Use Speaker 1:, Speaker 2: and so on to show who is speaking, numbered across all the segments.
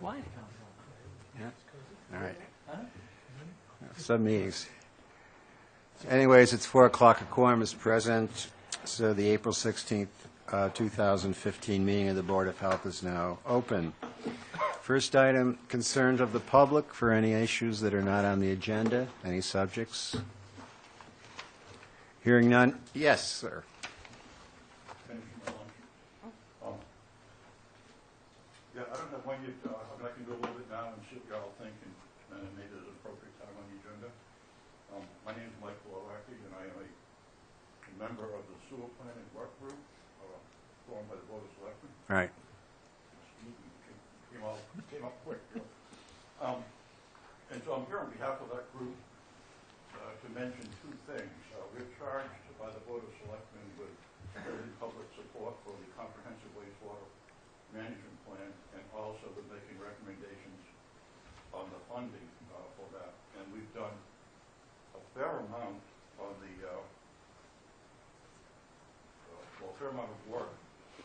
Speaker 1: Why?
Speaker 2: Yeah. All right. Some meetings. Anyways, it's 4 o'clock. A quorum is present. So the April 16th, 2015 meeting of the Board of Health is now open. First item, concerns of the public for any issues that are not on the agenda. Any subjects? Hearing none. Yes, sir.
Speaker 3: Yeah, I don't know when you, I can go a little bit now and see what y'all think, and then maybe there's an appropriate time on the agenda. My name is Mike Lowacki, and I am a member of the sewer planning work group formed by the Board of Selectmen.
Speaker 2: Right.
Speaker 3: Came up quick. And so I'm here on behalf of that group to mention two things. We're charged by the Board of Selectmen with building public support for the comprehensive wastewater management plan, and also with making recommendations on the funding for that. And we've done a fair amount on the fair amount of work.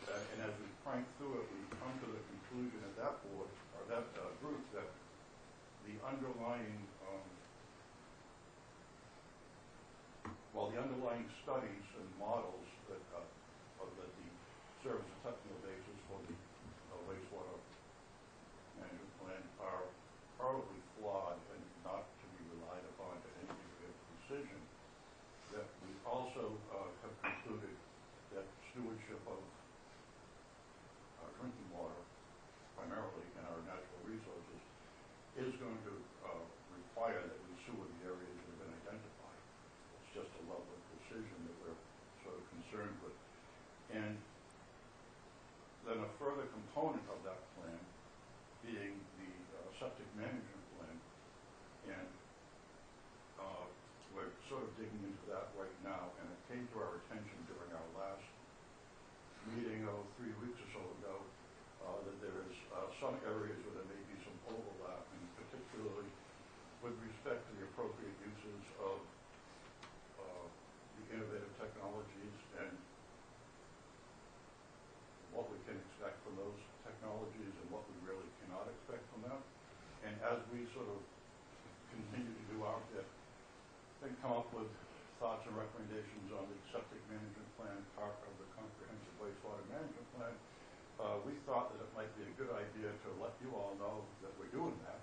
Speaker 3: And as we crank through it, we come to the conclusion at that board, or that group, that the underlying, the underlying studies and models that the serve as a technical basis for the wastewater management plan are probably flawed and not to be relied upon to any degree of precision. That we also have concluded that stewardship of drinking water, primarily in our natural resources, is going to require that we sewer the areas that have been identified. It's just a level of precision that we're sort of concerned with. And then a further component of that plan being the septic management plan. And we're sort of digging into that right now, and it came to our attention during our last meeting 3 weeks or so ago that there is some areas where there may be some overlap, and particularly with respect to the appropriate uses of the innovative technologies and what we can expect from those technologies and what we really cannot expect from them. And as we sort of continue to do our bit and come up with thoughts and recommendations on the septic management plan, part of the comprehensive wastewater management plan, we thought that it might be a good idea to let you all know that we're doing that,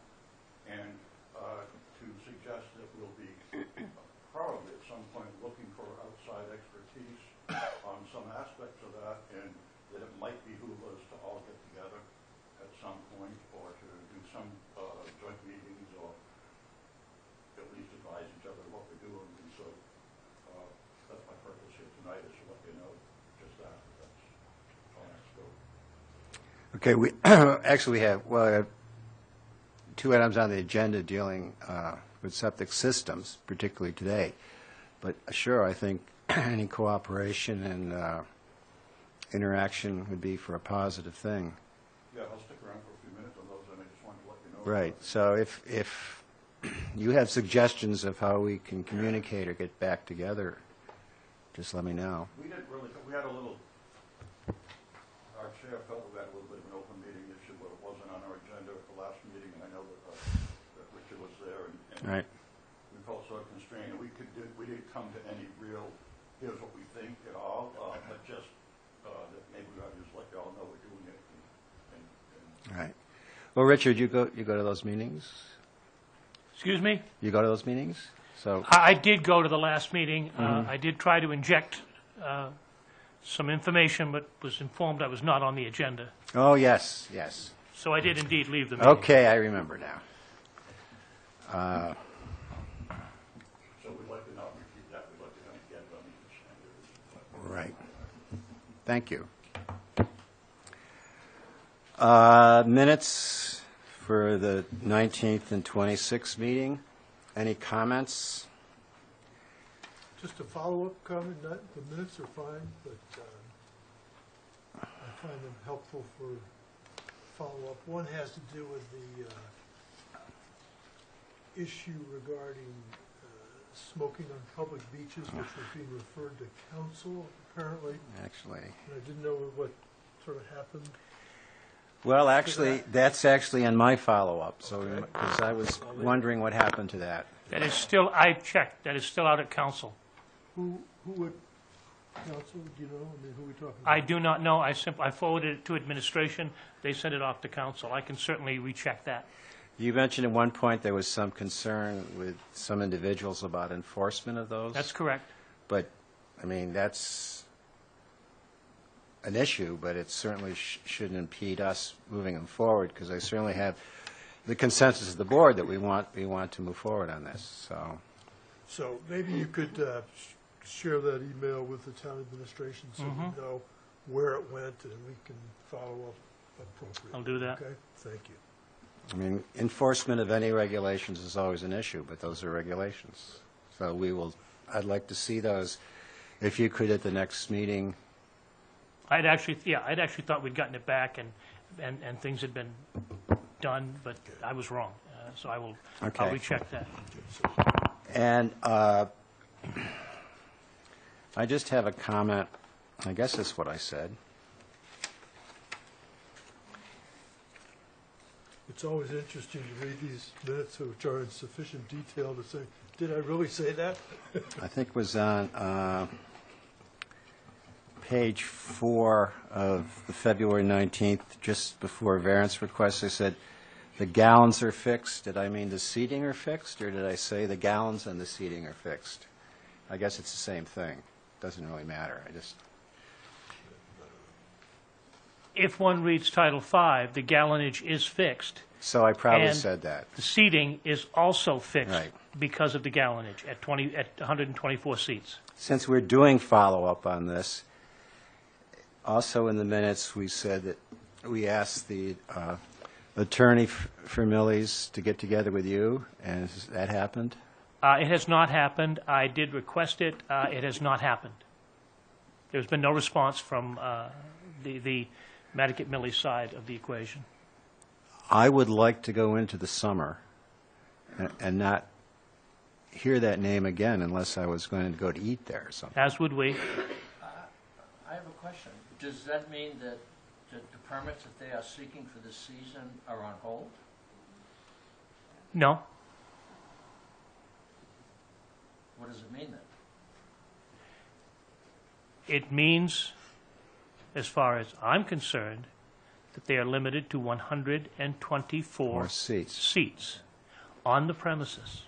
Speaker 3: and to suggest that we'll be probably at some point looking for outside expertise on some aspects of that, and that it might behoove us to all get together at some point, or to do some joint meetings, or at least advise each other what we're doing. And so that's my purpose here tonight, is to let you know just that. That's all I have to go.
Speaker 2: Okay, we actually have, two items on the agenda dealing with septic systems, particularly today. But sure, I think any cooperation and interaction would be for a positive thing.
Speaker 3: Yeah, I'll stick around for a few minutes on those, and I just wanted to let you know.
Speaker 2: Right. So if you have suggestions of how we can communicate or get back together, just let me know.
Speaker 3: We didn't really, we had a little, our chair felt we had a little bit of an open meeting issue, but it wasn't on our agenda at the last meeting, and I know that Richard was there, and
Speaker 2: Right.
Speaker 3: we felt sort of constrained, and we didn't come to any real, here's what we think at all, but just that maybe we ought to just let y'all know we're doing it.
Speaker 2: All right. Well, Richard, you go to those meetings?
Speaker 1: Excuse me?
Speaker 2: You go to those meetings? So
Speaker 1: I did go to the last meeting. I did try to inject some information, but was informed I was not on the agenda.
Speaker 2: Oh, yes.
Speaker 1: So I did indeed leave the meeting.
Speaker 2: Okay, I remember now.
Speaker 3: So we'd like to not repeat that. We'd like to kind of get it on the agenda.
Speaker 2: Right. Thank you. Minutes for the 19th and 26th meeting. Any comments?
Speaker 4: Just a follow-up comment, the minutes are fine, but I find them helpful for follow-up. One has to do with the issue regarding smoking on public beaches, which was being referred to council, apparently.
Speaker 2: Actually,
Speaker 4: And I didn't know what sort of happened.
Speaker 2: Well, actually, that's actually in my follow-up, so, because I was wondering what happened to that.
Speaker 1: That is still, I checked, that is still out at council.
Speaker 4: Who would, counsel, do you know, I mean, who are we talking about?
Speaker 1: I do not know, I forwarded it to administration, they sent it off to council. I can certainly recheck that.
Speaker 2: You mentioned at one point there was some concern with some individuals about enforcement of those.
Speaker 1: That's correct.
Speaker 2: But, I mean, that's an issue, but it certainly shouldn't impede us moving them forward, because I certainly have the consensus of the board that we want to move forward on this, so.
Speaker 4: So maybe you could share that email with the town administration so we know where it went and we can follow up appropriately.
Speaker 1: I'll do that.
Speaker 4: Okay, thank you.
Speaker 2: I mean, enforcement of any regulations is always an issue, but those are regulations. So I'd like to see those, if you could, at the next meeting.
Speaker 1: I'd actually thought we'd gotten it back and things had been done, but I was wrong. So I'll
Speaker 2: Okay.
Speaker 1: recheck that.
Speaker 2: And I just have a comment, I guess that's what I said.
Speaker 4: It's always interesting to read these minutes which are in sufficient detail to say, did I really say that?
Speaker 2: I think it was on page 4 of the February 19th, just before variance request, I said, the gallons are fixed. Did I mean the seating are fixed, or did I say the gallons and the seating are fixed? I guess it's the same thing. Doesn't really matter.
Speaker 1: If one reads Title V, the gallonage is fixed.
Speaker 2: So I probably
Speaker 1: And
Speaker 2: said that.
Speaker 1: The seating is also fixed
Speaker 2: Right.
Speaker 1: because of the gallonage at 124 seats.
Speaker 2: Since we're doing follow-up on this, also in the minutes, we said that we asked the attorney for Millie's to get together with you, and has that happened?
Speaker 1: It has not happened. I did request it. It has not happened. There's been no response from the Nantucket-Millie side of the equation.
Speaker 2: I would like to go into the summer and not hear that name again unless I was going to go to eat there or something.
Speaker 1: As would we.
Speaker 5: I have a question. Does that mean that the permits that they are seeking for this season are on hold?
Speaker 1: No.
Speaker 5: What does it mean then?
Speaker 1: It means, as far as I'm concerned, that they are limited to 124
Speaker 2: More seats.
Speaker 1: seats on the premises.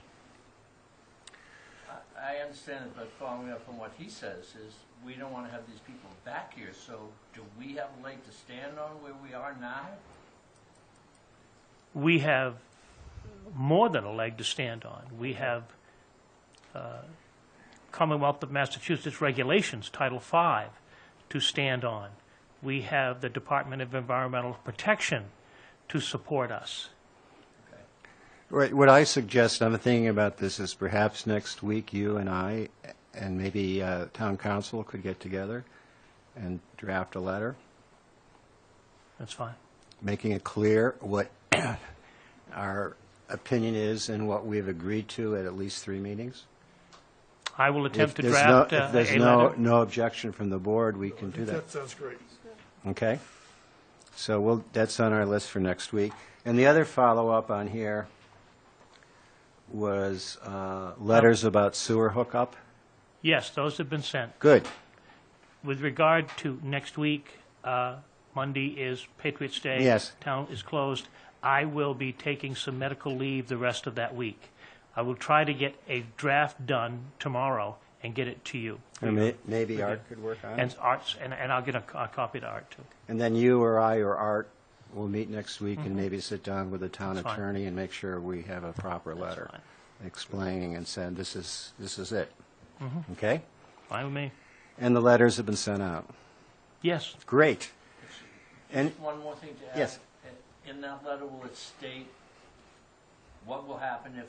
Speaker 5: I understand it, but following up on what he says is we don't want to have these people back here, so do we have a leg to stand on where we are now?
Speaker 1: We have more than a leg to stand on. We have Commonwealth of Massachusetts regulations, Title V, to stand on. We have the Department of Environmental Protection to support us.
Speaker 5: Okay.
Speaker 2: Right, what I suggest, I'm thinking about this, is perhaps next week you and I and maybe town council could get together and draft a letter,
Speaker 1: That's fine.
Speaker 2: making it clear what our opinion is and what we've agreed to at least 3 meetings.
Speaker 1: I will attempt to
Speaker 2: If
Speaker 1: draft
Speaker 2: if there's
Speaker 1: a letter.
Speaker 2: no objection from the board, we can
Speaker 4: I
Speaker 2: do
Speaker 4: think
Speaker 2: that.
Speaker 4: that sounds great.
Speaker 2: Okay? So that's on our list for next week. And the other follow-up on here was letters about sewer hookup.
Speaker 1: Yes, those have been sent.
Speaker 2: Good.
Speaker 1: With regard to next week, Monday is Patriots' Day.
Speaker 2: Yes.
Speaker 1: Town is closed. I will be taking some medical leave the rest of that week. I will try to get a draft done tomorrow and get it to you.
Speaker 2: Or maybe Art could work on it.
Speaker 1: And I'll get a copy to Art, too.
Speaker 2: And then you or I or Art will meet next week and maybe sit down with the town
Speaker 1: That's fine.
Speaker 2: attorney and make sure we have a proper
Speaker 1: That's
Speaker 2: letter
Speaker 1: fine.
Speaker 2: explaining and saying this is it. Okay?
Speaker 1: Fine with me.
Speaker 2: And the letters have been sent out.
Speaker 1: Yes.
Speaker 2: Great. And
Speaker 5: Just one more thing to add.
Speaker 2: Yes.
Speaker 5: In that letter, will it state what will happen if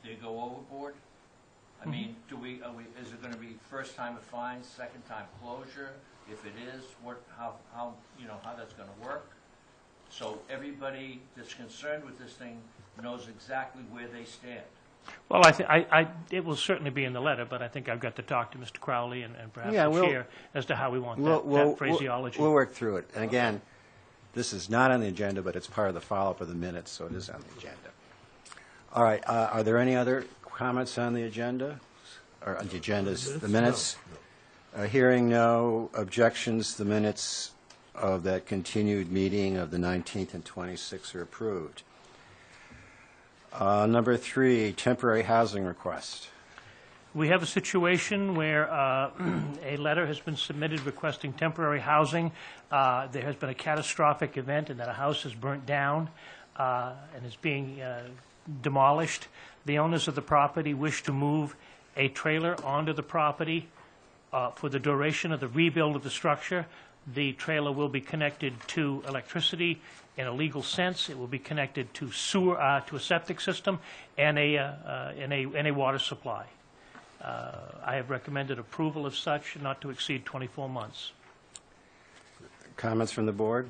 Speaker 5: they go overboard? I mean, is it going to be first time of fines, second time closure? If it is, how that's going to work? So everybody that's concerned with this thing knows exactly where they stand.
Speaker 1: Well, it will certainly be in the letter, but I think I've got to talk to Mr. Crowley and perhaps
Speaker 2: Yeah,
Speaker 1: the
Speaker 2: we'll-
Speaker 1: chair as to how we want that phraseology.
Speaker 2: We'll work through it. And again, This is not on the agenda, but it's part of the follow-up of the minutes, so it is on the agenda. All right, are there any other comments on the agenda? Or on the agendas, the minutes? Hearing no objections, the minutes of that continued meeting of the 19th and 26th are approved. Number 3, temporary housing request.
Speaker 1: We have a situation where a letter has been submitted requesting temporary housing. There has been a catastrophic event in that a house is burnt down and is being demolished. The owners of the property wish to move a trailer onto the property for the duration of the rebuild of the structure. The trailer will be connected to electricity in a legal sense. It will be connected to sewer, to a septic system, and a water supply. I have recommended approval of such, not to exceed 24 months.
Speaker 2: Comments from the board?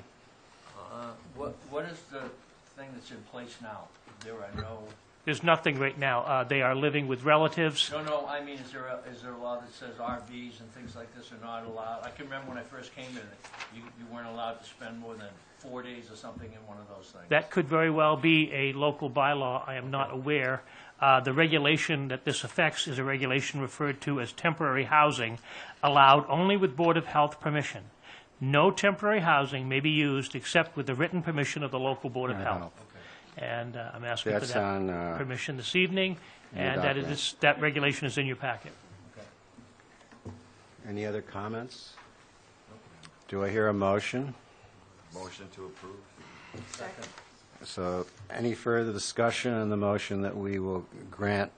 Speaker 5: What is the thing that's in place now? There are no...
Speaker 1: There's nothing right now. They are living with relatives.
Speaker 5: No, I mean, is there a law that says RVs and things like this are not allowed? I can remember when I first came in, you weren't allowed to spend more than 4 days or something in one of those things.
Speaker 1: That could very well be a local bylaw. I am not aware. The regulation that this affects is a regulation referred to as temporary housing, allowed only with Board of Health permission. No temporary housing may be used except with the written permission of the local Board of Health. And I'm asking for
Speaker 2: That's
Speaker 1: that
Speaker 2: on
Speaker 1: permission this evening, and
Speaker 2: document.
Speaker 1: that regulation is in your packet.
Speaker 2: Any other comments? Do I hear a motion?
Speaker 6: Motion to approve.
Speaker 5: Second.
Speaker 2: So any further discussion on the motion that we will grant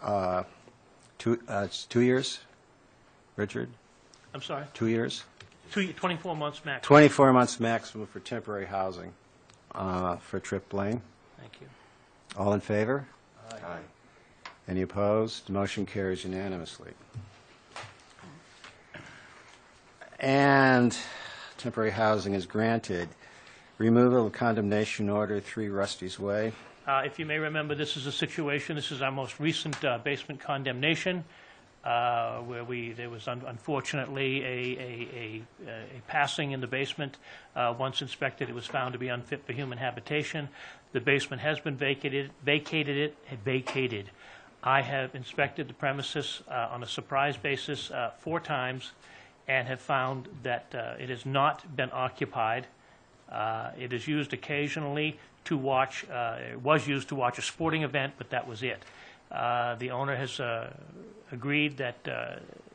Speaker 2: it's 2 years? Richard?
Speaker 1: I'm sorry?
Speaker 2: 2 years?
Speaker 1: 24 months max.
Speaker 2: 24 months maximum for temporary housing for Trip Lane.
Speaker 1: Thank you.
Speaker 2: All in favor?
Speaker 6: Aye.
Speaker 2: Any opposed? Motion carries unanimously. And temporary housing is granted. Removal of condemnation order, 3 Rusty's Way.
Speaker 1: If you may remember, this is a situation, this is our most recent basement condemnation, where there was unfortunately a passing in the basement. Once inspected, it was found to be unfit for human habitation. The basement has been vacated. I have inspected the premises on a surprise basis 4 times and have found that it has not been occupied. It is used occasionally to watch, it was used to watch a sporting event, but that was it. The owner has agreed that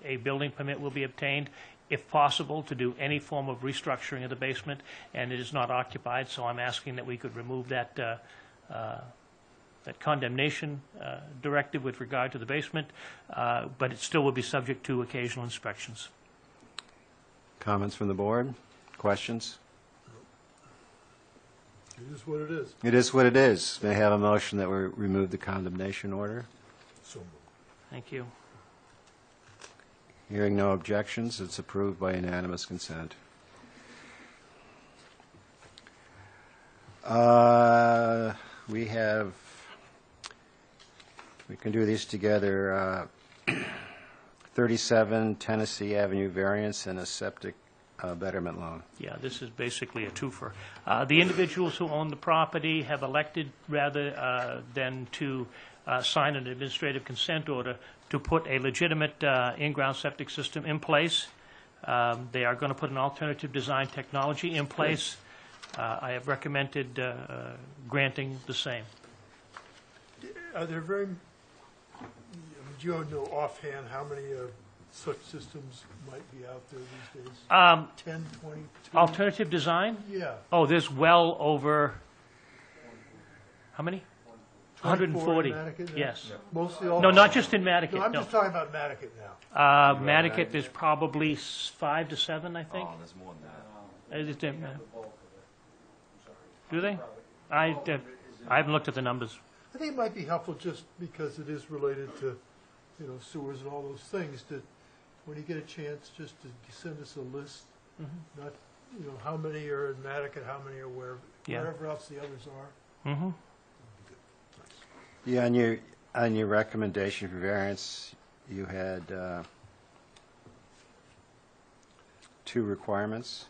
Speaker 1: a building permit will be obtained, if possible, to do any form of restructuring of the basement, and it is not occupied, so I'm asking that we could remove that condemnation directive with regard to the basement, but it still will be subject to occasional inspections.
Speaker 2: Comments from the board? Questions?
Speaker 4: It is what it is.
Speaker 2: It is what it is. May I have a motion that we remove the condemnation order?
Speaker 4: So moved.
Speaker 1: Thank you.
Speaker 2: Hearing no objections, it's approved by unanimous consent. We can do these together. 37 Tennessee Avenue variance and a septic betterment loan.
Speaker 1: Yeah, this is basically a twofer. The individuals who own the property have elected, rather than to sign an administrative consent order, to put a legitimate in-ground septic system in place. They are going to put an alternative design technology in place. I have recommended granting the same.
Speaker 4: Are there do you know offhand how many such systems might be out there these days? 10, 22?
Speaker 1: Alternative design?
Speaker 4: Yeah.
Speaker 1: Oh, there's well over, how many?
Speaker 4: 24
Speaker 1: 140,
Speaker 4: in Nantucket now?
Speaker 1: yes.
Speaker 4: Mostly all?
Speaker 1: No, not just in Nantucket,
Speaker 4: No, I'm
Speaker 1: no.
Speaker 4: just talking about Nantucket now.
Speaker 1: Nantucket, there's probably 5 to 7, I think.
Speaker 6: Oh, there's more than that.
Speaker 1: Do they? I haven't looked at the numbers.
Speaker 4: I think it might be helpful just because it is related to, sewers and all those things, that when you get a chance, just to send us a list, not, how many are in Nantucket, how many are wherever else the others are.
Speaker 1: Mm-hmm.
Speaker 2: Yeah, on your recommendation for variance, you had 2 requirements.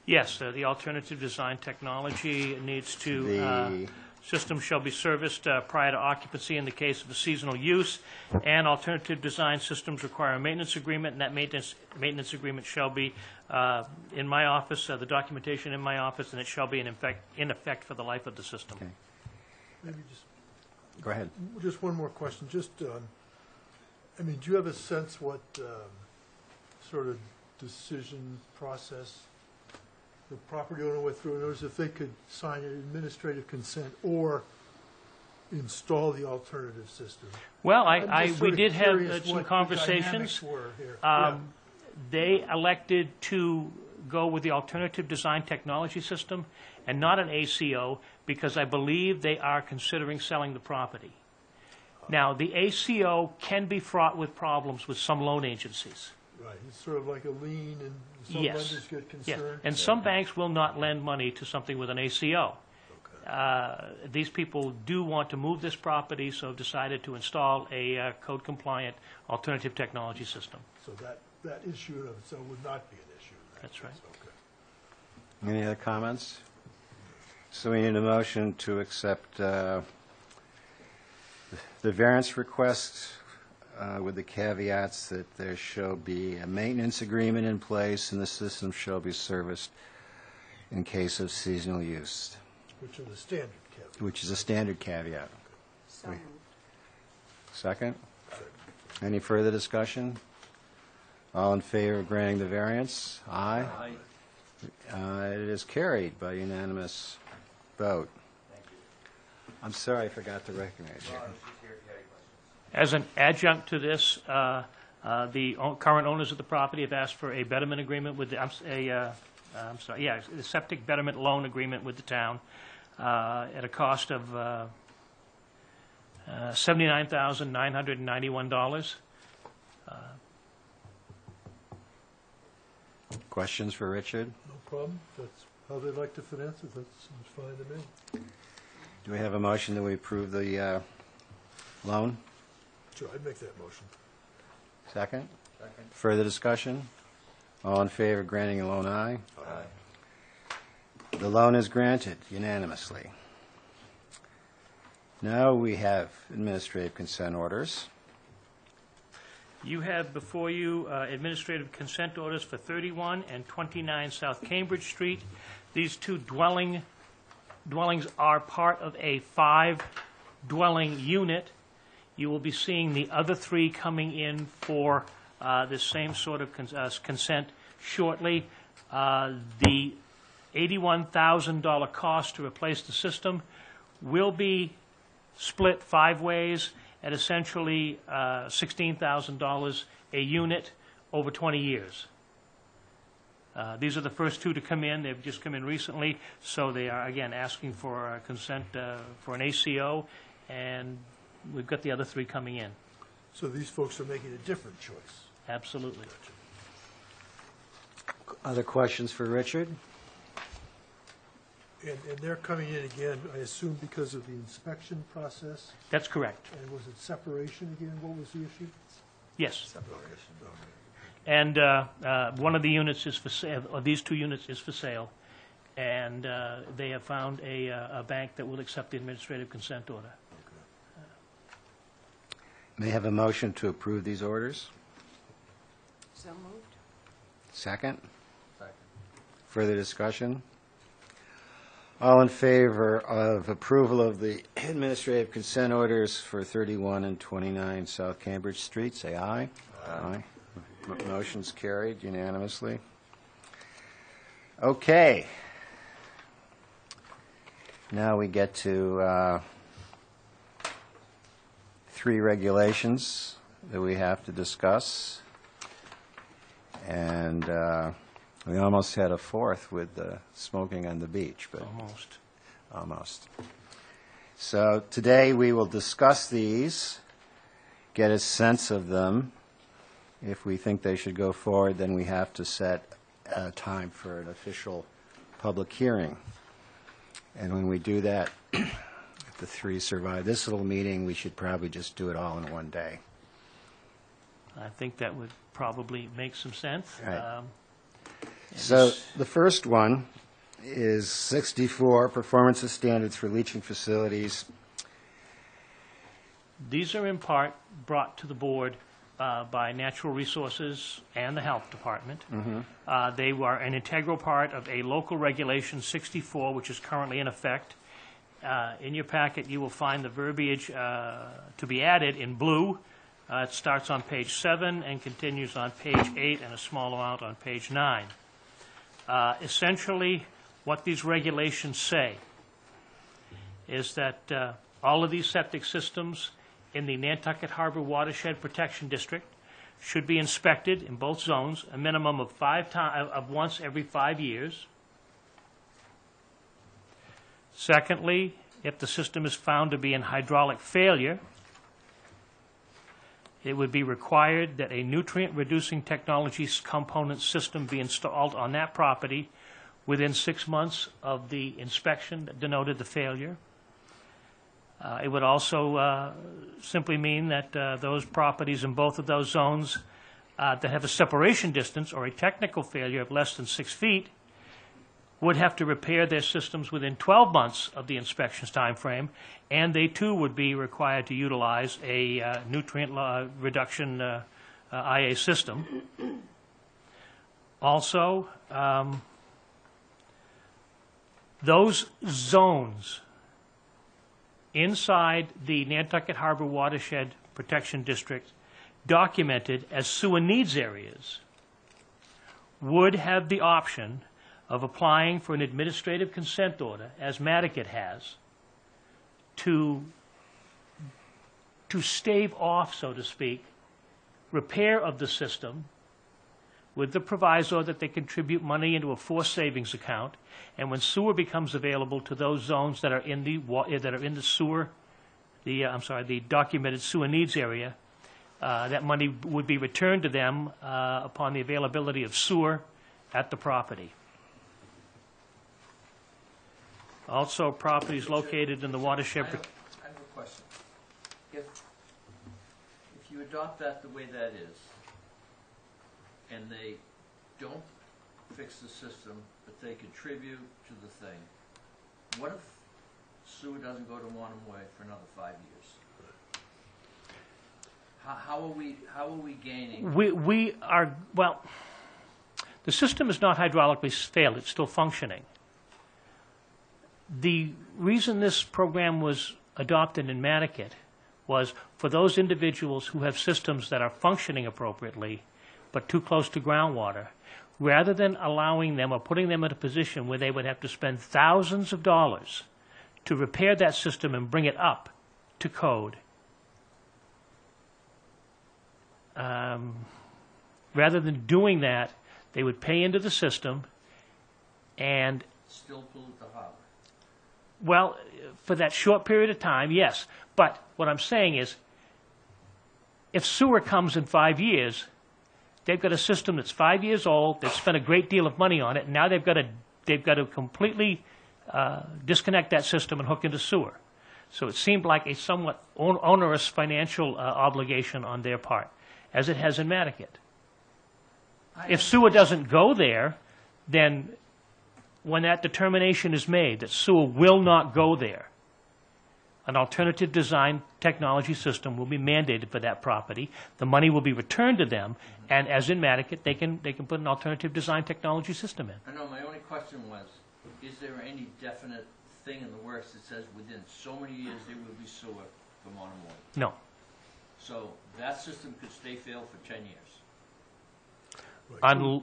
Speaker 1: Yes, the alternative design technology needs to,
Speaker 2: The,
Speaker 1: system shall be serviced prior to occupancy in the case of a seasonal use, and alternative design systems require a maintenance agreement, and that maintenance agreement shall be in my office, the documentation in my office, and it shall be in effect for the life of the system.
Speaker 2: Okay.
Speaker 4: Maybe just
Speaker 2: go ahead.
Speaker 4: Just one more question, just, I mean, do you have a sense what sort of decision process the property owner went through? In other words, if they could sign an administrative consent or install the alternative system?
Speaker 1: Well,
Speaker 4: I'm just
Speaker 1: we
Speaker 4: sort of
Speaker 1: did have
Speaker 4: curious
Speaker 1: some
Speaker 4: what the
Speaker 1: conversations.
Speaker 4: dynamics were here. Yeah.
Speaker 1: They elected to go with the alternative design technology system and not an ACO because I believe they are considering selling the property. Now, the ACO can be fraught with problems with some loan agencies.
Speaker 4: Right, it's sort of like a lien, and some
Speaker 1: Yes.
Speaker 4: lenders get
Speaker 1: Yeah,
Speaker 4: concerned.
Speaker 1: and some banks will not lend money to something with an ACO. These people do want to move this property, so have decided to install a code-compliant alternative technology system.
Speaker 4: So that issue in of itself would not be an issue. in that
Speaker 1: That's right.
Speaker 4: case. Okay.
Speaker 2: Any other comments? So we need a motion to accept the variance request with the caveats that there shall be a maintenance agreement in place and the system shall be serviced in case of seasonal use,
Speaker 4: Which is a standard caveat.
Speaker 2: which is a standard caveat.
Speaker 7: So moved.
Speaker 2: Second? Any further discussion? All in favor of granting the variance? Aye. It is carried by unanimous vote. I'm sorry, I forgot to recognize you.
Speaker 1: As an adjunct to this, the current owners of the property have asked for a betterment agreement with the, the septic betterment loan agreement with the town at a cost of $79,991.
Speaker 2: Questions for Richard?
Speaker 4: No problem, if that's how they like to finance it, that seems fine to me.
Speaker 2: Do we have a motion that we approve the loan?
Speaker 4: Sure, I'd make that motion.
Speaker 2: Second? Second. Further discussion? All in favor of granting a loan, aye?
Speaker 6: Aye.
Speaker 2: The loan is granted unanimously. Now we have administrative consent orders.
Speaker 1: You have before you administrative consent orders for 31 and 29 South Cambridge Street. These two dwellings are part of a 5-dwelling unit. You will be seeing the other 3 coming in for this same sort of consent shortly. The $81,000 cost to replace the system will be split 5 ways at essentially $16,000 a unit over 20 years. These are the first 2 to come in. They've just come in recently, so they are, again, asking for consent for an ACO, and we've got the other 3 coming in.
Speaker 4: So these folks are making a different choice.
Speaker 1: Absolutely.
Speaker 2: Other questions for Richard?
Speaker 4: And they're coming in again, I assume because of the inspection process?
Speaker 1: That's correct.
Speaker 4: And was it separation again? What was the issue?
Speaker 1: Yes.
Speaker 4: Okay.
Speaker 1: And one of the units is for sale, or these 2 units is for sale, and they have found a bank that will accept the administrative consent order.
Speaker 2: May I have a motion to approve these orders?
Speaker 7: So moved.
Speaker 2: Second? Second. Further discussion? All in favor of approval of the administrative consent orders for 31 and 29 South Cambridge Street, say aye. Aye. Motion's carried unanimously. Okay. Now we get to 3 regulations that we have to discuss. And we almost had a 4th with the smoking on the beach, but almost. So today we will discuss these, get a sense of them. If we think they should go forward, then we have to set a time for an official public hearing. And when we do that, if the 3 survive this little meeting, we should probably just do it all in one day.
Speaker 1: I think that would probably make some sense.
Speaker 2: Right. So the first one is 64, performance of standards for leaching facilities.
Speaker 1: These are in part brought to the board by Natural Resources and the Health Department. They were an integral part of a local regulation 64, which is currently in effect. In your packet, you will find the verbiage to be added in blue. It starts on page 7 and continues on page 8 and a small amount on page 9. Essentially, what these regulations say is that all of these septic systems in the Nantucket Harbor Watershed Protection District should be inspected in both zones a minimum of once every 5 years. Secondly, if the system is found to be in hydraulic failure, it would be required that a nutrient-reducing technology component system be installed on that property within 6 months of the inspection that denoted the failure. It would also simply mean that those properties in both of those zones that have a separation distance or a technical failure of less than 6 feet would have to repair their systems within 12 months of the inspection's time frame, and they too would be required to utilize a nutrient reduction IA system. Also, those zones inside the Nantucket Harbor Watershed Protection District documented as sewer needs areas would have the option of applying for an administrative consent order, as Nantucket has, to stave off, so to speak, repair of the system with the proviso that they contribute money into a forced savings account, and when sewer becomes available to those zones that are in the the documented sewer needs area, that money would be returned to them upon the availability of sewer at the property. Also, properties located in the watershed.
Speaker 5: I have a question. If you adopt that the way that is, and they don't fix the system, but they contribute to the thing, what if sewer doesn't go to Wanham Way for another 5 years? How are we gaining?
Speaker 1: We are, well, the system is not hydraulically failed, it's still functioning. The reason this program was adopted in Nantucket was for those individuals who have systems that are functioning appropriately but too close to groundwater, rather than allowing them or putting them in a position where they would have to spend thousands of dollars to repair that system and bring it up to code. Rather than doing that, they would pay into the system and
Speaker 5: Still pollute the harbor.
Speaker 1: well, for that short period of time, yes. But what I'm saying is, if sewer comes in 5 years, they've got a system that's 5 years old, they've spent a great deal of money on it, and now they've got to completely disconnect that system and hook into sewer. So it seemed like a somewhat onerous financial obligation on their part, as it has in Nantucket. If sewer doesn't go there, then when that determination is made that sewer will not go there, an alternative design technology system will be mandated for that property. The money will be returned to them, and as in Nantucket, they can put an alternative design technology system in.
Speaker 5: I know, my only question was, is there any definite thing in the works that says within so many years there will be sewer from Wanham Way?
Speaker 1: No.
Speaker 5: So that system could stay failed for 10 years.
Speaker 4: Right.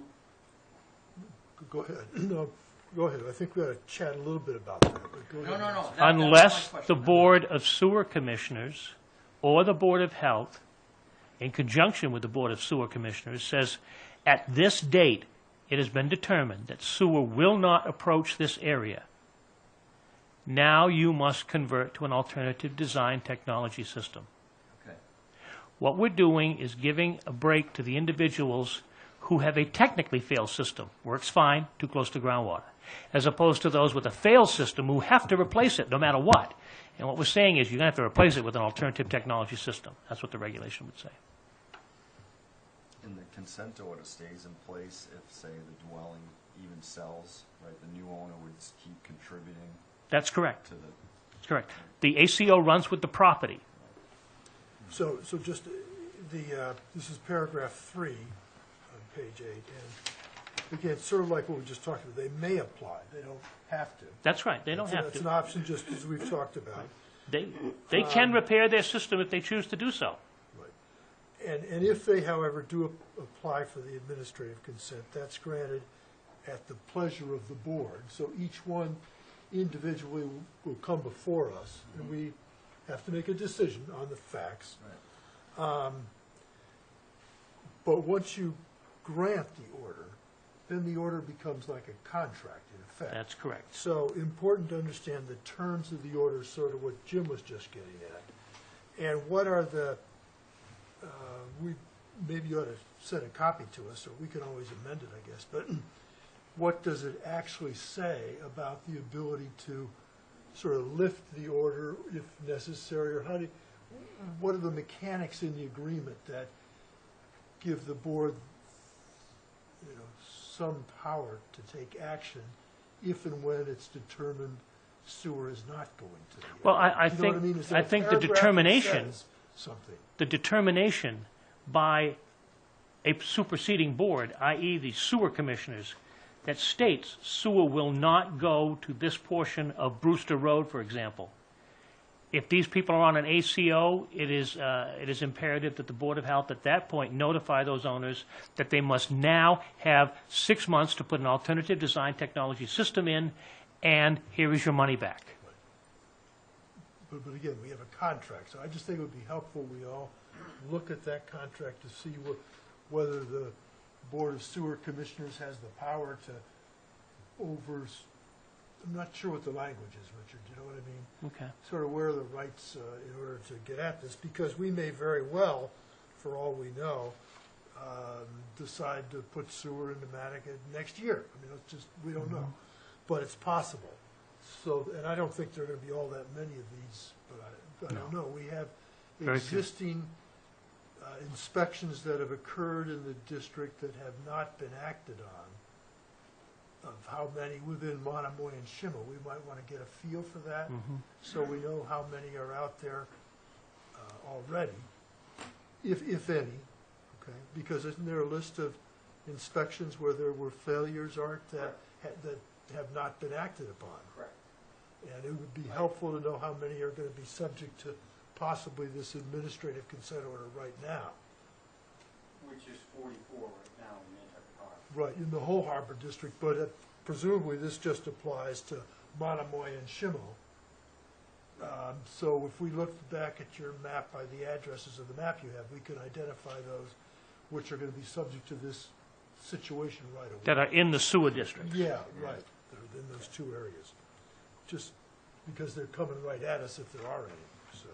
Speaker 4: Go ahead. No, go ahead. I think we ought to chat a little bit about that. But go ahead.
Speaker 5: No.
Speaker 1: Unless the Board of Sewer Commissioners or the Board of Health, in conjunction with the Board of Sewer Commissioners, says, at this date, it has been determined that sewer will not approach this area. Now you must convert to an alternative design technology system.
Speaker 5: Okay.
Speaker 1: What we're doing is giving a break to the individuals who have a technically failed system, works fine, too close to groundwater, as opposed to those with a failed system who have to replace it no matter what. And what we're saying is you're going to have to replace it with an alternative technology system. That's what the regulation would say.
Speaker 6: And the consent order stays in place if, say, the dwelling even sells, right? The new owner would keep contributing
Speaker 1: That's correct.
Speaker 6: to the,
Speaker 1: That's correct. The ACO runs with the property.
Speaker 4: So just this is paragraph 3 on page 8, and again, sort of like what we just talked about, they may apply, they don't have to.
Speaker 1: That's right, they don't have
Speaker 4: It's an
Speaker 1: to.
Speaker 4: option, just as we've talked about.
Speaker 1: They can repair their system if they choose to do so.
Speaker 4: Right. And if they, however, do apply for the administrative consent, that's granted at the pleasure of the board. So each one individually will come before us, and we have to make a decision on the facts.
Speaker 6: right.
Speaker 4: But once you grant the order, then the order becomes like a contract in effect.
Speaker 1: That's correct.
Speaker 4: So important to understand the terms of the order, sort of what Jim was just getting at. And what are the, maybe you ought to send a copy to us, or we can always amend it, I guess, but what does it actually say about the ability to sort of lift the order if necessary, or what are the mechanics in the agreement that give the board, some power to take action if and when it's determined sewer is not going to the.
Speaker 1: Well, I
Speaker 4: You know what
Speaker 1: think,
Speaker 4: mean? Is there
Speaker 1: I
Speaker 4: a
Speaker 1: think the
Speaker 4: paragraph that
Speaker 1: determination,
Speaker 4: says something?
Speaker 1: the determination by a superseding board, i.e. the sewer commissioners, that states sewer will not go to this portion of Brewster Road, for example. If these people are on an ACO, it is imperative that the Board of Health at that point notify those owners that they must now have 6 months to put an alternative design technology system in, and here is your money back.
Speaker 4: But again, we have a contract, so I just think it would be helpful we all look at that contract to see whether the Board of Sewer Commissioners has the power to I'm not sure what the language is, Richard, do you know what I mean?
Speaker 1: Okay.
Speaker 4: Sort of where are the rights in order to get at this, because we may very well, for all we know, decide to put sewer into Nantucket next year. I mean, it's just, we don't know, but it's possible. So, and I don't think there are going to be all that many of these, but I don't know. We have
Speaker 1: Very few.
Speaker 4: existing inspections that have occurred in the district that have not been acted on, of how many within Monomoy and Schimmel. We might want to get a feel for that, so we know how many are out there already, if any, okay? Because isn't there a list of inspections where there were failures, Art, that have not been acted upon?
Speaker 5: Correct.
Speaker 4: And it would be helpful to know how many are going to be subject to possibly this administrative consent order right now.
Speaker 8: Which is 44 right now in Nantucket Harbor.
Speaker 4: Right, in the whole harbor district, but presumably this just applies to Monomoy and Schimmel. So if we look back at your map by the addresses of the map you have, we can identify those which are going to be subject to this situation right away.
Speaker 1: That are in the sewer district.
Speaker 4: Yeah, right, that are in those two areas. Just because they're coming right at us if there are any, so.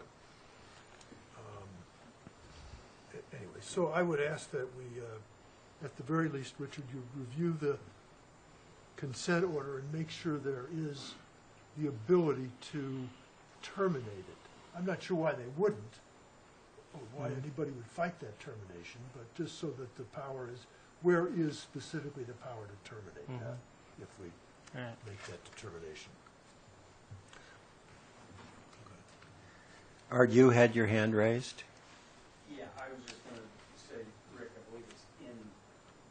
Speaker 4: Anyway, so I would ask that we, at the very least, Richard, you review the consent order and make sure there is the ability to terminate it. I'm not sure why they wouldn't, or why anybody would fight that termination, but just so that the power is, where is specifically the power to terminate that, if we
Speaker 1: All right.
Speaker 4: make that determination.
Speaker 2: Art, you had your hand raised?
Speaker 8: Yeah, I was just going to say, Rick, I believe it's in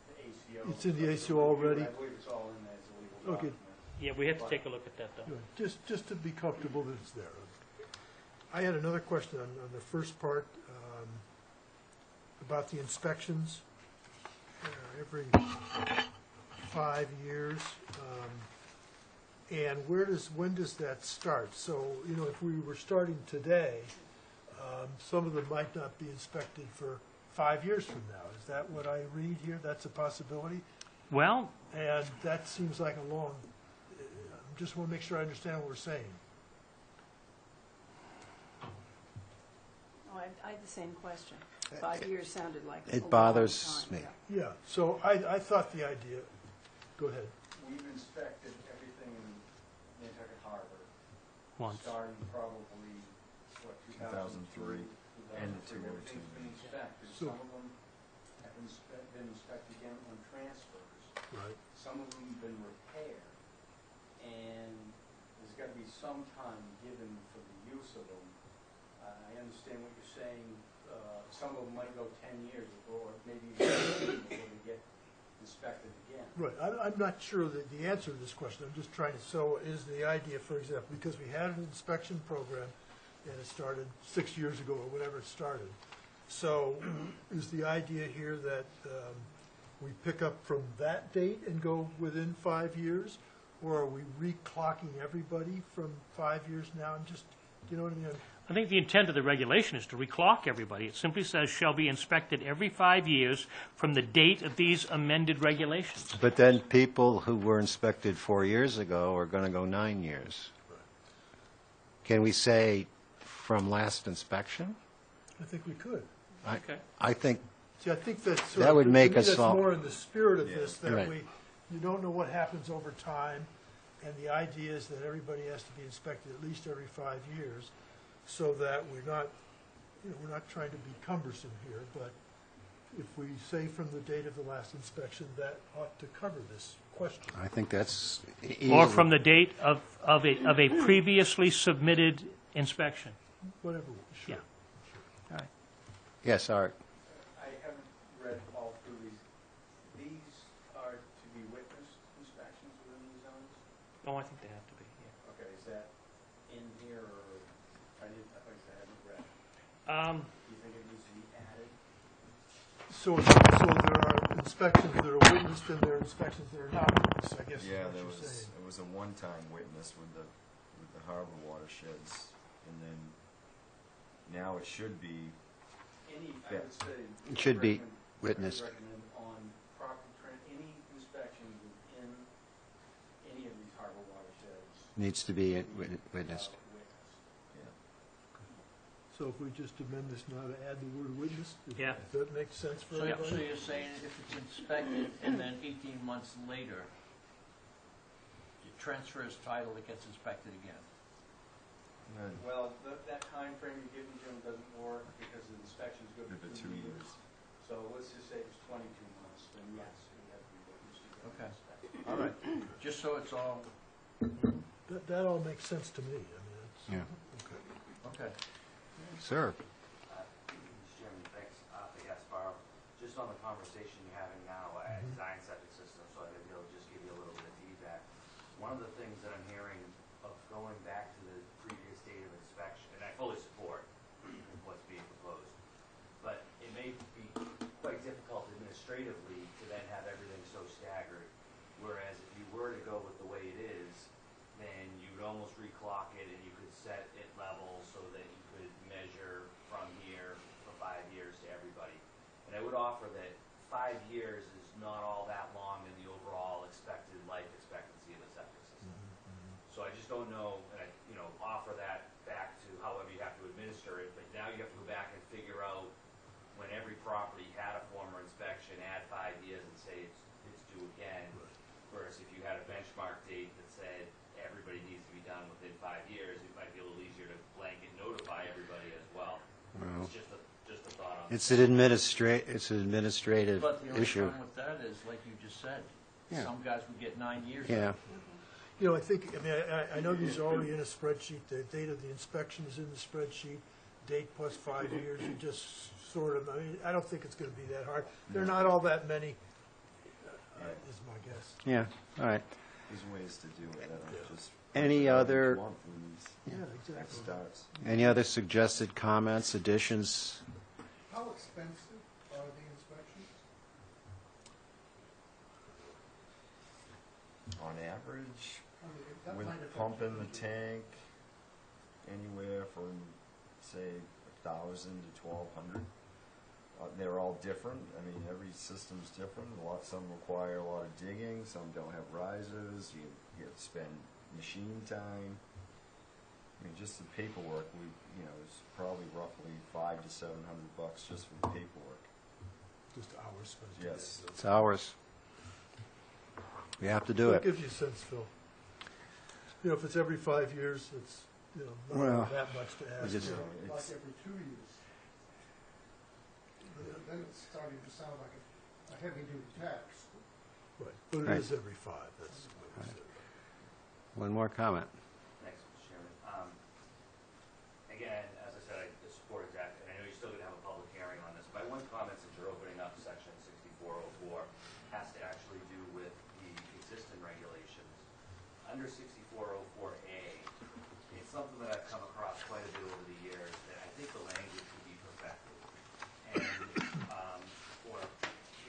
Speaker 8: the ACO.
Speaker 4: It's in the ACO already?
Speaker 8: I believe it's all in there as a legal
Speaker 4: Okay.
Speaker 8: document.
Speaker 1: Yeah, we have to take a look at that, though.
Speaker 4: Good. Just to be comfortable that it's there. I had another question on the first part, about the inspections every 5 years. And when does that start? So, if we were starting today, some of them might not be inspected for 5 years from now. Is that what I read here? That's a possibility?
Speaker 1: Well,
Speaker 4: And that seems like a long, just want to make sure I understand what we're saying.
Speaker 7: Oh, I had the same question. 5 years sounded like a
Speaker 2: It
Speaker 7: long
Speaker 2: bothers
Speaker 7: time,
Speaker 2: me.
Speaker 7: yeah.
Speaker 4: Yeah, so I thought the idea, go ahead.
Speaker 8: We've inspected everything in Nantucket Harbor,
Speaker 1: once.
Speaker 8: starting probably, 2002,
Speaker 6: 2003, and
Speaker 8: 2003.
Speaker 6: 202.
Speaker 8: Everything's been inspected.
Speaker 4: So-
Speaker 8: Some of them have been inspected again on transfers.
Speaker 4: Right.
Speaker 8: Some of them have been repaired, and there's got to be some time given for the use of them. I understand what you're saying. Some of them might go 10 years or maybe even 15 before they get inspected again.
Speaker 4: Right, I'm not sure that the answer to this question, I'm just trying to, so is the idea, for example, because we had an inspection program, and it started 6 years ago, or whatever it started, so is the idea here that we pick up from that date and go within 5 years, or are we reclocking everybody from 5 years now? I'm just, you know what I mean?
Speaker 1: I think the intent of the regulation is to reclock everybody. It simply says shall be inspected every 5 years from the date of these amended regulations.
Speaker 2: But then people who were inspected 4 years ago are going to go 9 years. Can we say from last inspection?
Speaker 4: I think we could.
Speaker 1: Okay.
Speaker 2: I think,
Speaker 4: See, I think that's sort
Speaker 2: That
Speaker 4: of,
Speaker 2: would
Speaker 4: to me,
Speaker 2: make us
Speaker 4: that's
Speaker 2: all-
Speaker 4: more in the spirit of
Speaker 6: Yeah.
Speaker 4: this, that
Speaker 2: Right.
Speaker 4: you don't know what happens over time, and the idea is that everybody has to be inspected at least every 5 years, so that we're not, we're not trying to be cumbersome here, but if we say from the date of the last inspection, that ought to cover this question.
Speaker 2: I think that's
Speaker 1: Or
Speaker 2: easily-
Speaker 1: from the date of a previously submitted inspection.
Speaker 4: Whatever, sure.
Speaker 1: Yeah. All right.
Speaker 2: Yes, Art.
Speaker 8: I haven't read all through these. These are to be witnessed inspections within these zones?
Speaker 1: Oh, I think they have to be, yeah.
Speaker 8: Okay, is that in here, or, like I said, I haven't read. Do you think it needs to be added?
Speaker 4: So there are inspections that are witnessed, and there are inspections that are not witnessed, I guess is
Speaker 6: Yeah,
Speaker 4: what
Speaker 6: there
Speaker 4: you're
Speaker 6: was,
Speaker 4: saying.
Speaker 6: it was a one-time witness with the harbor watersheds, and then now it should be,
Speaker 8: Any, I
Speaker 6: Yeah.
Speaker 8: would say.
Speaker 2: It should be
Speaker 8: recommend-
Speaker 2: witnessed.
Speaker 8: I would recommend on any inspections within any of these harbor watersheds.
Speaker 2: Needs to be witnessed.
Speaker 8: Witnessed.
Speaker 6: yeah.
Speaker 4: So if we just amend this now to add the word witness,
Speaker 1: Yeah.
Speaker 4: does that make sense for
Speaker 5: So
Speaker 4: everybody?
Speaker 5: you're saying if it's inspected and then 18 months later, it transfers title, it gets inspected again?
Speaker 6: And
Speaker 8: Well, that timeframe you're giving, Jim, doesn't work because the inspection's good
Speaker 6: then
Speaker 8: for
Speaker 6: the
Speaker 8: 2
Speaker 6: 2
Speaker 8: years.
Speaker 6: years.
Speaker 8: So let's just say it's 22 months, then yes, we have to be witnessed to get
Speaker 5: Okay.
Speaker 8: inspected.
Speaker 5: All right, just so it's all,
Speaker 4: That all makes sense to me, I mean, it's.
Speaker 2: Yeah.
Speaker 5: okay.
Speaker 2: Sir?
Speaker 9: Mr. Chairman, thanks for Gasparo. Just on the conversation you're having now, I design septic system, so I'd be able to just give you a little bit of feedback. One of the things that I'm hearing of going back to the previous date of inspection, and I fully support what's being proposed, but it may be quite difficult administratively to then have everything so staggered, whereas if you were to go with the way it is, then you would almost reclock it and you could set it level so that you could measure from here for 5 years to everybody. And I would offer that 5 years is not all that long in the overall expected life expectancy of a septic system. So I just don't know, and I, offer that back to however you have to administer it, but now you have to go back and figure out when every property had a former inspection, add 5 years and say it's due again. Whereas if you had a benchmark date that said everybody needs to be done within 5 years, it might be a little easier to blanket notify everybody as well.
Speaker 2: Well,
Speaker 9: It's just a thought on.
Speaker 2: it's an administrative
Speaker 5: But the only
Speaker 2: issue.
Speaker 5: problem with that is, like you just said,
Speaker 2: Yeah.
Speaker 5: some guys would get 9 years.
Speaker 2: Yeah.
Speaker 4: I think, I know these are already in a spreadsheet, the date of the inspection is in the spreadsheet, date plus 5 years, you just sort of, I don't think it's gonna be that hard. There are not all that many, is my guess.
Speaker 2: Yeah, all right.
Speaker 6: There's ways to do it, I don't just.
Speaker 2: Any other-
Speaker 6: Month when these
Speaker 4: Yeah,
Speaker 6: X
Speaker 4: exactly.
Speaker 6: starts.
Speaker 2: Any other suggested comments, additions?
Speaker 10: How expensive are the inspections?
Speaker 6: On average,
Speaker 10: I mean, that
Speaker 6: with
Speaker 10: might affect
Speaker 6: pumping the
Speaker 10: you.
Speaker 6: tank, anywhere from, say, 1,000 to 1,200. They're all different. I mean, every system's different. Some require a lot of digging. Some don't have risers. You have to spend machine time. I mean, just the paperwork. Is probably roughly $500 to $700 just for the paperwork.
Speaker 4: Just hours spent.
Speaker 6: Yes.
Speaker 2: It's ours. We have to do
Speaker 4: That
Speaker 2: it.
Speaker 4: gives you a sense, Phil. If it's every 5 years, it's,
Speaker 2: Well,
Speaker 4: not that much to ask.
Speaker 2: just-
Speaker 6: You know,
Speaker 10: Like
Speaker 6: it's,
Speaker 10: every 2 years. Then it's starting to sound like a heavy-duty tax.
Speaker 4: Right, but it
Speaker 2: Right.
Speaker 4: is every 5, that's what we said.
Speaker 2: One more comment.
Speaker 9: Thanks, Mr. Chairman. Again, as I said, I support exactly, and I know you're still gonna have a public hearing on this, but my one comment since you're opening up section 6404 has to actually do with the existing regulations. Under 6404A, it's something that I've come across quite a bit over the years, that I think the language could be perfected. And, or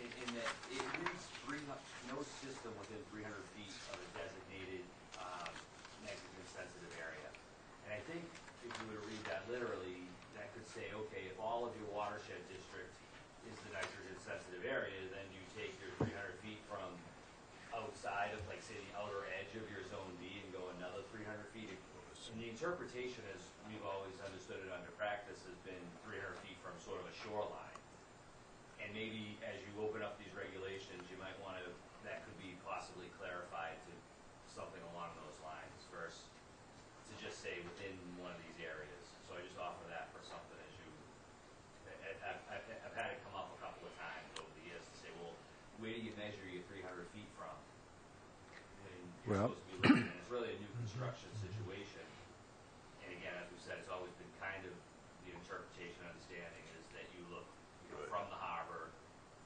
Speaker 9: in that it reads no system within 300 feet of a designated nitrogen sensitive area. And I think if you were to read that literally, that could say, okay, if all of your watershed district is the nitrogen sensitive area, then you take your 300 feet from outside of, like, say, the outer edge of your zone B and go another 300 feet. And the interpretation, as we've always understood it under practice, has been 300 feet from sort of a shoreline. And maybe as you open up these regulations, you might want to, that could be possibly clarified to something along those lines versus to just say within one of these areas. So I just offer that for something as you, I've had it come up a couple of times over the years to say, well, where do you measure your 300 feet from? When you're
Speaker 2: Well-
Speaker 9: supposed to be looking, and it's really a new construction situation. And again, as we said, it's always been kind of the interpretation, understanding is that you look, you know, from the harbor,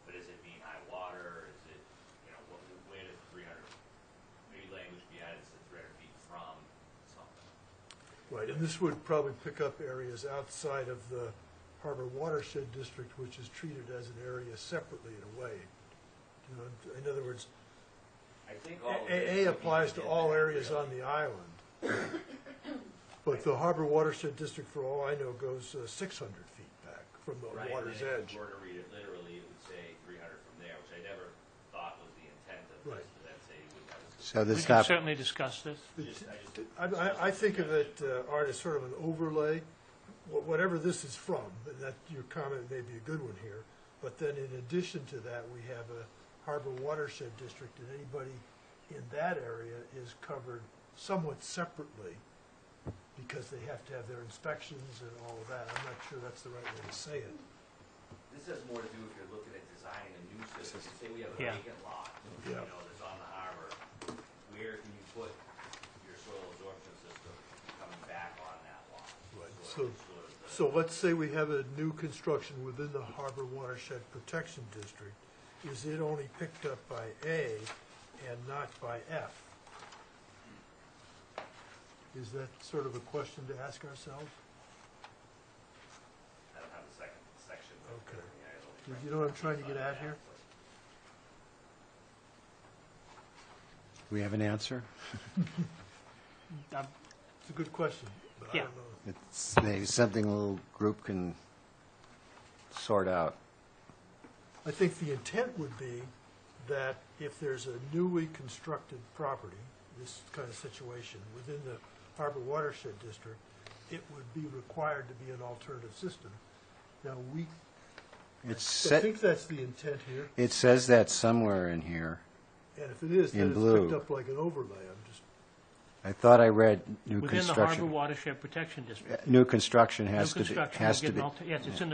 Speaker 9: but does it mean high water? Is it, you know, where does 300, maybe language be added to 300 feet from something?
Speaker 4: Right, and this would probably pick up areas outside of the Harbor Watershed District, which is treated as an area separately in a way. You know, in other words,
Speaker 9: I think all of this
Speaker 4: A
Speaker 9: would be
Speaker 4: applies to
Speaker 9: within
Speaker 4: all
Speaker 9: that,
Speaker 4: areas
Speaker 9: really.
Speaker 4: on the island. But the Harbor Watershed District, for all I know, goes 600 feet back from the
Speaker 9: Right,
Speaker 4: water's
Speaker 9: and then
Speaker 4: edge.
Speaker 9: if you were to read it literally, it would say 300 from there, which I never thought was the intent of this,
Speaker 4: Right.
Speaker 9: but then say you wouldn't have a
Speaker 2: So
Speaker 1: We
Speaker 2: this
Speaker 1: can
Speaker 2: top,
Speaker 1: certainly discuss this.
Speaker 4: I think of it, Art, as sort of an overlay, whatever this is from, and that your comment may be a good one here, but then in addition to that, we have a Harbor Watershed District, and anybody in that area is covered somewhat separately because they have to have their inspections and all of that. I'm not sure that's the right way to say it.
Speaker 9: This has more to do if you're looking at designing a new system. Say we have a
Speaker 1: Yeah.
Speaker 9: vacant lot,
Speaker 4: Yeah.
Speaker 9: you know, that's on the harbor. Where can you put your soil absorption system coming back on that lot?
Speaker 4: Right,
Speaker 9: Sort of the-
Speaker 4: So let's say we have a new construction within the Harbor Watershed Protection District. Is it only picked up by A and not by F? Is that sort of a question to ask ourselves?
Speaker 9: I don't have the second section.
Speaker 4: Okay.
Speaker 9: Yeah, I don't-
Speaker 4: You know what I'm trying to get at here?
Speaker 2: we have an answer?
Speaker 4: It's a good question, but I
Speaker 1: Yeah.
Speaker 4: don't know.
Speaker 2: It's maybe something a little group can sort out.
Speaker 4: I think the intent would be that if there's a newly constructed property, this kind of situation, within the Harbor Watershed District, it would be required to be an alternative system. Now, I think that's the intent here,
Speaker 2: It says that somewhere in here.
Speaker 4: and if it is,
Speaker 2: In
Speaker 4: then it's
Speaker 2: blue.
Speaker 4: picked up like an overlay.
Speaker 2: I thought I read new
Speaker 1: Within the Harbor
Speaker 2: construction.
Speaker 1: Watershed Protection District.
Speaker 2: New construction
Speaker 1: New
Speaker 2: has to be,
Speaker 1: construction
Speaker 2: has
Speaker 1: will
Speaker 2: to
Speaker 1: get an
Speaker 2: be.
Speaker 1: yes, it's in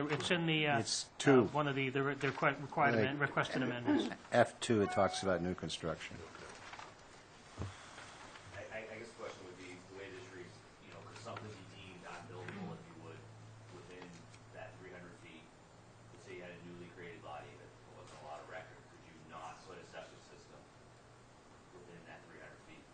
Speaker 1: the,
Speaker 2: It's two.
Speaker 1: one of the required
Speaker 2: Right.
Speaker 1: requested amendments.
Speaker 2: F2, it talks about new construction.
Speaker 9: I guess the question would be, the way this reads, you know, could something be deemed unbuildable, if you would, within that 300 feet? Let's say you had a newly created lot, even, there wasn't a lot of record, could you not put a septic system within that 300 feet?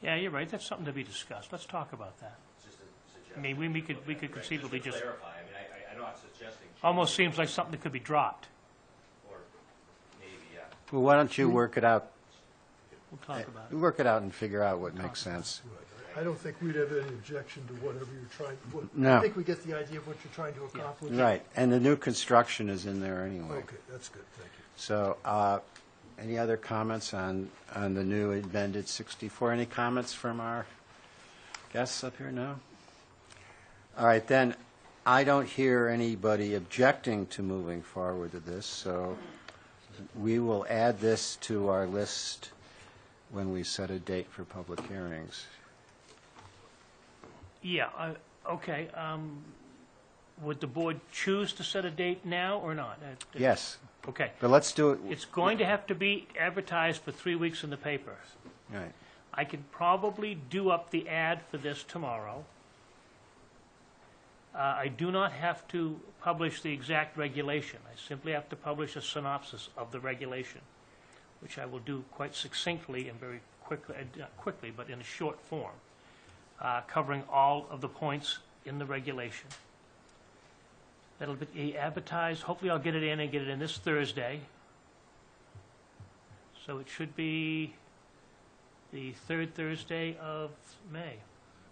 Speaker 1: Yeah, you're right, that's something to be discussed. Let's talk about that.
Speaker 9: It's just a
Speaker 1: I
Speaker 9: suggestion.
Speaker 1: mean, we could
Speaker 9: Right,
Speaker 1: conceivably
Speaker 9: just
Speaker 1: just,
Speaker 9: to clarify, I mean, I'm not suggesting.
Speaker 1: almost
Speaker 9: changing
Speaker 1: seems like something that could be dropped.
Speaker 9: Or maybe, yeah.
Speaker 2: Well, why don't you work it out,
Speaker 1: We'll talk about it.
Speaker 2: work it out and figure out what makes sense.
Speaker 4: Right. I don't think we'd have any objection to whatever you're trying,
Speaker 2: No.
Speaker 4: I think we get the idea of what you're trying to accomplish.
Speaker 2: Right, and the new construction is in there anyway.
Speaker 4: Okay, that's good, thank you.
Speaker 2: So, any other comments on the new amended 64? Any comments from our guests up here? No? All right, then, I don't hear anybody objecting to moving forward to this, so we will add this to our list when we set a date for public hearings.
Speaker 1: Yeah, okay. would the board choose to set a date now or not?
Speaker 2: Yes,
Speaker 1: Okay.
Speaker 2: but let's do it.
Speaker 1: It's going to have to be advertised for 3 weeks in the paper.
Speaker 2: Right.
Speaker 1: I could probably do up the ad for this tomorrow. I do not have to publish the exact regulation. I simply have to publish a synopsis of the regulation, which I will do quite succinctly and very quickly, not quickly, but in a short form, covering all of the points in the regulation. That'll be advertised. Hopefully I'll get it in this Thursday. So it should be the third Thursday of May.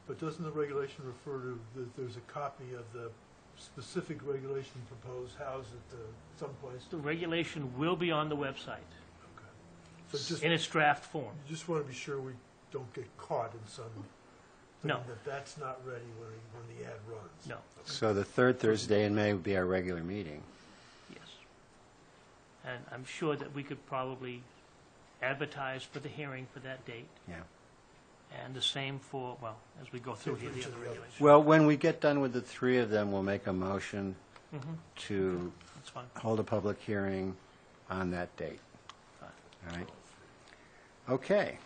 Speaker 4: But doesn't the regulation refer to, that there's a copy of the specific regulation proposed housed at someplace?
Speaker 1: The regulation will be on the website
Speaker 4: Okay. So just,
Speaker 1: in its draft form.
Speaker 4: you just want to be sure we don't get caught in some thing
Speaker 1: No.
Speaker 4: that's not ready when the ad runs.
Speaker 1: No,
Speaker 2: So the third Thursday in May would be our regular meeting.
Speaker 1: yes. And I'm sure that we could probably advertise for the hearing for that date.
Speaker 2: Yeah.
Speaker 1: And the same for, well, as we go through here, the other regulations.
Speaker 2: Well, when we get done with the three of them, we'll make a motion
Speaker 1: Mhm.
Speaker 2: to
Speaker 1: That's fine.
Speaker 2: hold a public hearing on that date.
Speaker 1: Fine.
Speaker 2: All right? Okay.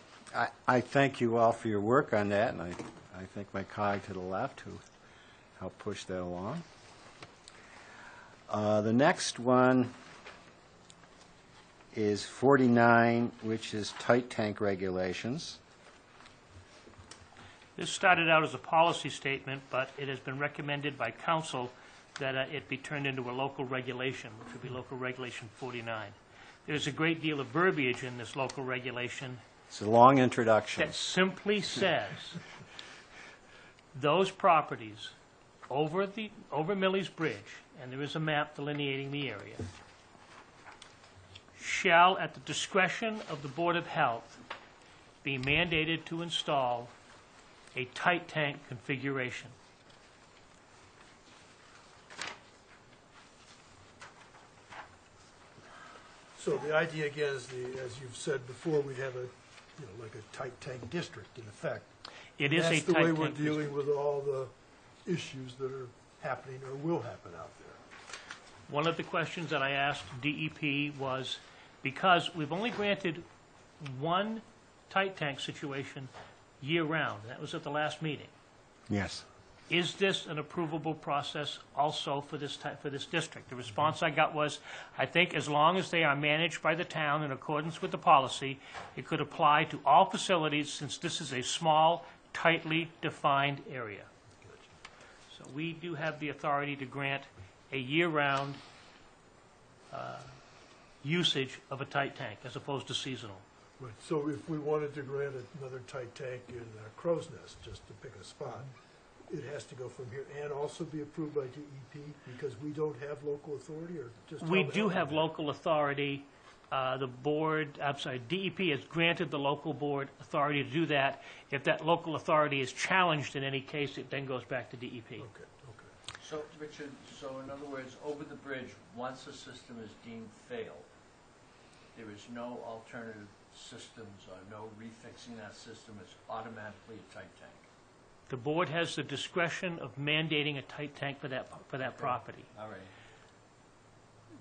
Speaker 2: I thank you all for your work on that, and I thank my colleague to the left who helped push that along. The next one is 49, which is tight tank regulations.
Speaker 1: This started out as a policy statement, but it has been recommended by council that it be turned into a local regulation, which would be Local Regulation 49. There's a great deal of verbiage in this local regulation
Speaker 2: It's a long introduction.
Speaker 1: that simply says those properties over Millie's Bridge, and there is a map delineating the area, shall, at the discretion of the Board of Health, be mandated to install a tight tank configuration.
Speaker 4: So the idea again is, as you've said before, we have like a tight tank district in effect.
Speaker 1: It is a
Speaker 4: That's the
Speaker 1: tight
Speaker 4: way
Speaker 1: tank
Speaker 4: we're
Speaker 1: district.
Speaker 4: dealing with all the issues that are happening or will happen out there.
Speaker 1: One of the questions that I asked DEP was, because we've only granted one tight tank situation year-round, that was at the last meeting,
Speaker 2: Yes.
Speaker 1: is this an approvable process also for this district? The response I got was, I think as long as they are managed by the town in accordance with the policy, it could apply to all facilities since this is a small, tightly defined area. So we do have the authority to grant a year-round usage of a tight tank as opposed to seasonal.
Speaker 4: Right, so if we wanted to grant another tight tank in Crow's Nest, just to pick a spot, it has to go from here and also be approved by DEP because we don't have local authority, or just?
Speaker 1: We
Speaker 4: how
Speaker 1: do
Speaker 4: the-
Speaker 1: have local authority. DEP has granted the local board authority to do that. If that local authority is challenged in any case, it then goes back to DEP.
Speaker 4: Okay, okay.
Speaker 5: So, Richard, so in other words, over the bridge, once a system is deemed failed, there is no alternative systems or no refixing that system, it's automatically a tight tank.
Speaker 1: The board has the discretion of mandating a tight tank for that property.
Speaker 5: All right.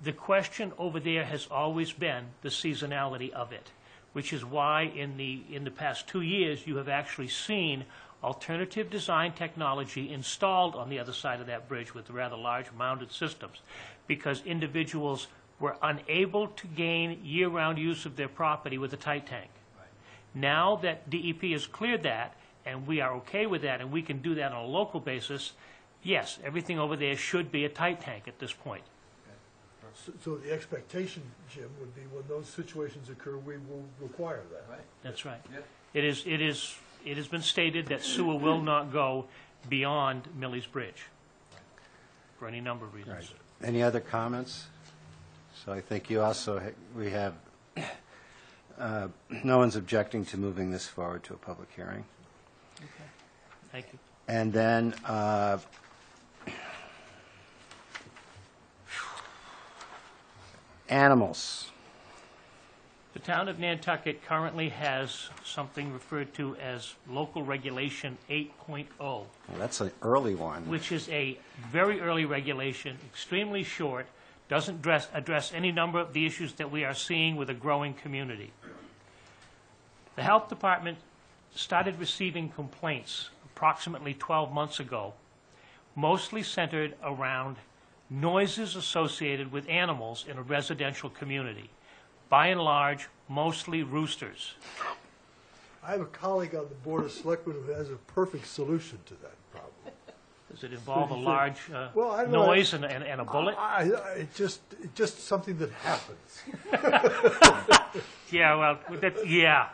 Speaker 1: The question over there has always been the seasonality of it, which is why in the past 2 years, you have actually seen alternative design technology installed on the other side of that bridge with rather large mounted systems, because individuals were unable to gain year-round use of their property with a tight tank.
Speaker 5: Right.
Speaker 1: Now that DEP has cleared that, and we are okay with that, and we can do that on a local basis, yes, everything over there should be a tight tank at this point.
Speaker 4: So the expectation, Jim, would be when those situations occur, we will require that.
Speaker 5: Right?
Speaker 1: That's right.
Speaker 5: Yep.
Speaker 1: It has been stated that sewer will not go beyond Millie's Bridge for any number of reasons.
Speaker 2: Right. Any other comments? So I think you also, we have, no one's objecting to moving this forward to a public hearing.
Speaker 1: Thank you.
Speaker 2: And then, animals.
Speaker 1: The town of Nantucket currently has something referred to as Local Regulation 8.0.
Speaker 2: Well, that's an early one.
Speaker 1: Which is a very early regulation, extremely short, doesn't address any number of the issues that we are seeing with a growing community. The health department started receiving complaints approximately 12 months ago, mostly centered around noises associated with animals in a residential community. By and large, mostly roosters.
Speaker 4: I have a colleague on the Board of Selectmen who has a perfect solution to that problem.
Speaker 1: Does it involve a
Speaker 4: So you
Speaker 1: large
Speaker 4: Well, I don't know,
Speaker 1: noise and a bullet?
Speaker 4: It's just something that happens.
Speaker 1: Yeah, well, yeah,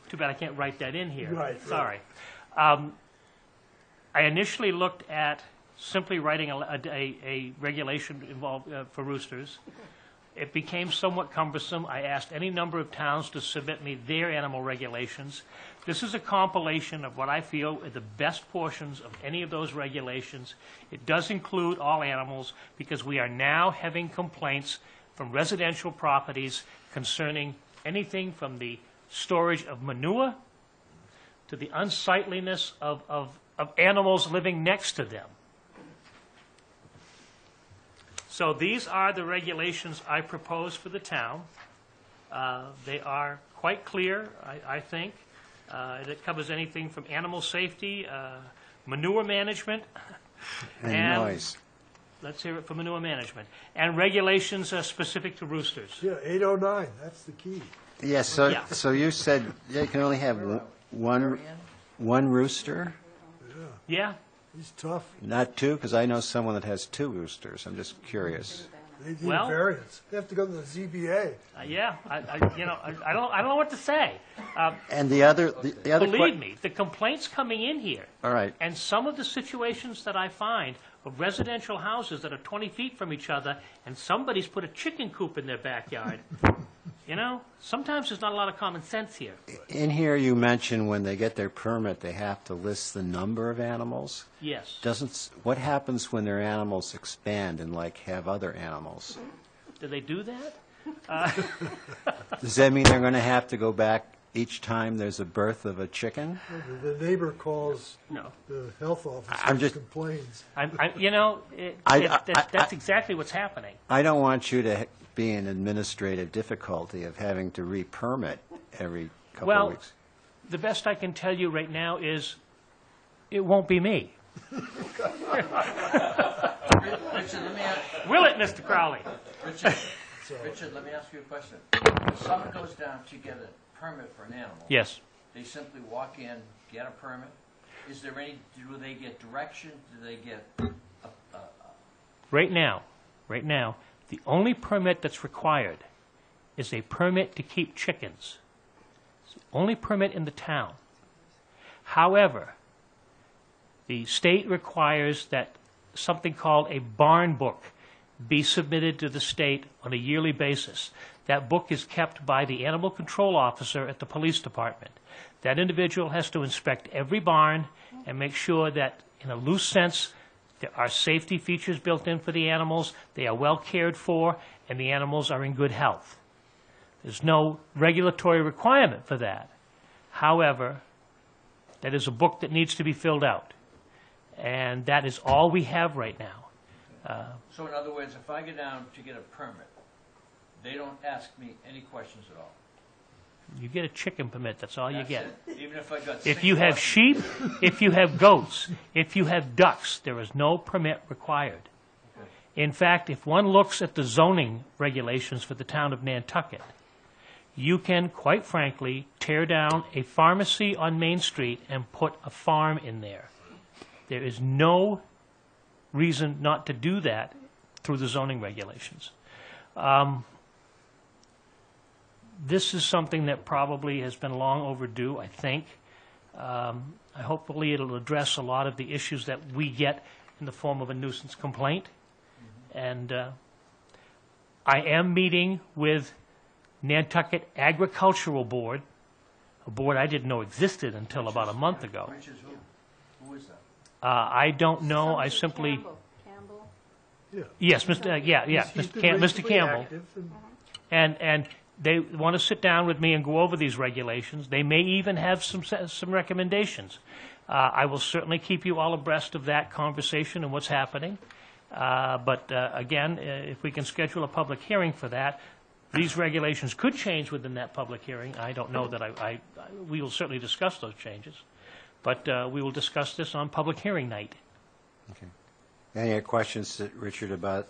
Speaker 1: too bad I can't write that in here.
Speaker 4: Right.
Speaker 1: Sorry. I initially looked at simply writing a regulation involved for roosters. It became somewhat cumbersome. I asked any number of towns to submit me their animal regulations. This is a compilation of what I feel are the best portions of any of those regulations. It does include all animals because we are now having complaints from residential properties concerning anything from the storage of manure to the unsightliness of animals living next to them. So these are the regulations I propose for the town. They are quite clear, I think. It covers anything from animal safety, manure management,
Speaker 2: And noise.
Speaker 1: let's hear it for manure management, and regulations specific to roosters.
Speaker 4: Yeah, 809, that's the key.
Speaker 2: Yes, so you said they can only have one rooster,
Speaker 1: Yeah?
Speaker 4: He's tough.
Speaker 2: not two? Because I know someone that has two roosters. I'm just curious.
Speaker 4: They need
Speaker 1: Well-
Speaker 4: variance. They have to go to the ZBA.
Speaker 1: Yeah, I don't know what to say.
Speaker 2: And the other
Speaker 1: Believe me, the complaints coming in here,
Speaker 2: All right.
Speaker 1: and some of the situations that I find of residential houses that are 20 feet from each other, and somebody's put a chicken coop in their backyard, sometimes there's not a lot of common sense here.
Speaker 2: In here, you mentioned when they get their permit, they have to list the number of animals.
Speaker 1: Yes.
Speaker 2: What happens when their animals expand and have other animals?
Speaker 1: Do they do that?
Speaker 2: Does that mean they're going to have to go back each time there's a birth of a chicken?
Speaker 4: The neighbor calls
Speaker 1: No.
Speaker 4: the health officer
Speaker 2: I'm
Speaker 4: and
Speaker 2: just-
Speaker 4: complains.
Speaker 1: That's exactly what's happening.
Speaker 2: I don't want you to be in administrative difficulty of having to re-permit every couple
Speaker 1: Well-
Speaker 2: of weeks.
Speaker 1: The best I can tell you right now is it won't be me.
Speaker 5: Richard, let me ask,
Speaker 1: Will it, Mr. Crowley?
Speaker 5: Richard, let me ask you a question. If someone goes down to get a permit for an animal,
Speaker 1: Yes.
Speaker 5: they simply walk in, get a permit? Is there any, do they get direction? Do they get
Speaker 1: Right now, the only permit that's required is a permit to keep chickens. It's the only permit in the town. However, the state requires that something called a barn book be submitted to the state on a yearly basis. That book is kept by the animal control officer at the police department. That individual has to inspect every barn and make sure that, in a loose sense, there are safety features built in for the animals, they are well cared for, and the animals are in good health. There's no regulatory requirement for that. However, that is a book that needs to be filled out. And that is all we have right now.
Speaker 5: So in other words, if I go down to get a permit, they don't ask me any questions at all?
Speaker 1: You get a chicken permit, that's all you
Speaker 5: That's
Speaker 1: get.
Speaker 5: it? Even if I got
Speaker 1: If
Speaker 5: 6
Speaker 1: you have
Speaker 5: questions?
Speaker 1: sheep, if you have goats, if you have ducks, there is no permit required. In fact, if one looks at the zoning regulations for the town of Nantucket, you can, quite frankly, tear down a pharmacy on Main Street and put a farm in there. There is no reason not to do that through the zoning regulations. This is something that probably has been long overdue, I think. Hopefully it'll address a lot of the issues that we get in the form of a nuisance complaint. And I am meeting with Nantucket Agricultural Board, a board I didn't know existed until about a month ago.
Speaker 5: Which is who? Who is that?
Speaker 1: I don't know, I simply...
Speaker 7: Campbell.
Speaker 4: Yeah.
Speaker 1: Yes, Mr.
Speaker 4: He's been
Speaker 1: Mr.
Speaker 4: reasonably
Speaker 1: Campbell.
Speaker 4: active and-
Speaker 1: And they want to sit down with me and go over these regulations. They may even have some recommendations. I will certainly keep you all abreast of that conversation and what's happening. But again, if we can schedule a public hearing for that, these regulations could change within that public hearing. I don't know that we will certainly discuss those changes, but we will discuss this on public hearing night.
Speaker 2: Okay. Any questions, Richard, about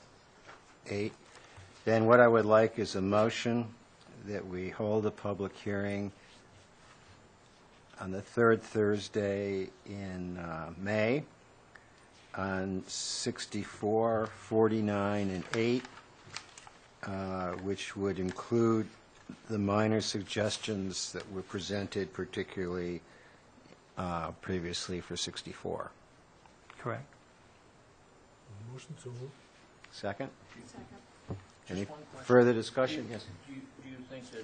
Speaker 2: 8? Then what I would like is a motion that we hold a public hearing on the third Thursday in May on 64, 49, and 8, which would include the minor suggestions that were presented, particularly previously for 64.
Speaker 1: Correct.
Speaker 4: Motion to move.
Speaker 2: Second?
Speaker 7: Second.
Speaker 2: Any
Speaker 5: Just one question.
Speaker 2: further discussion? Yes.
Speaker 5: Do you think that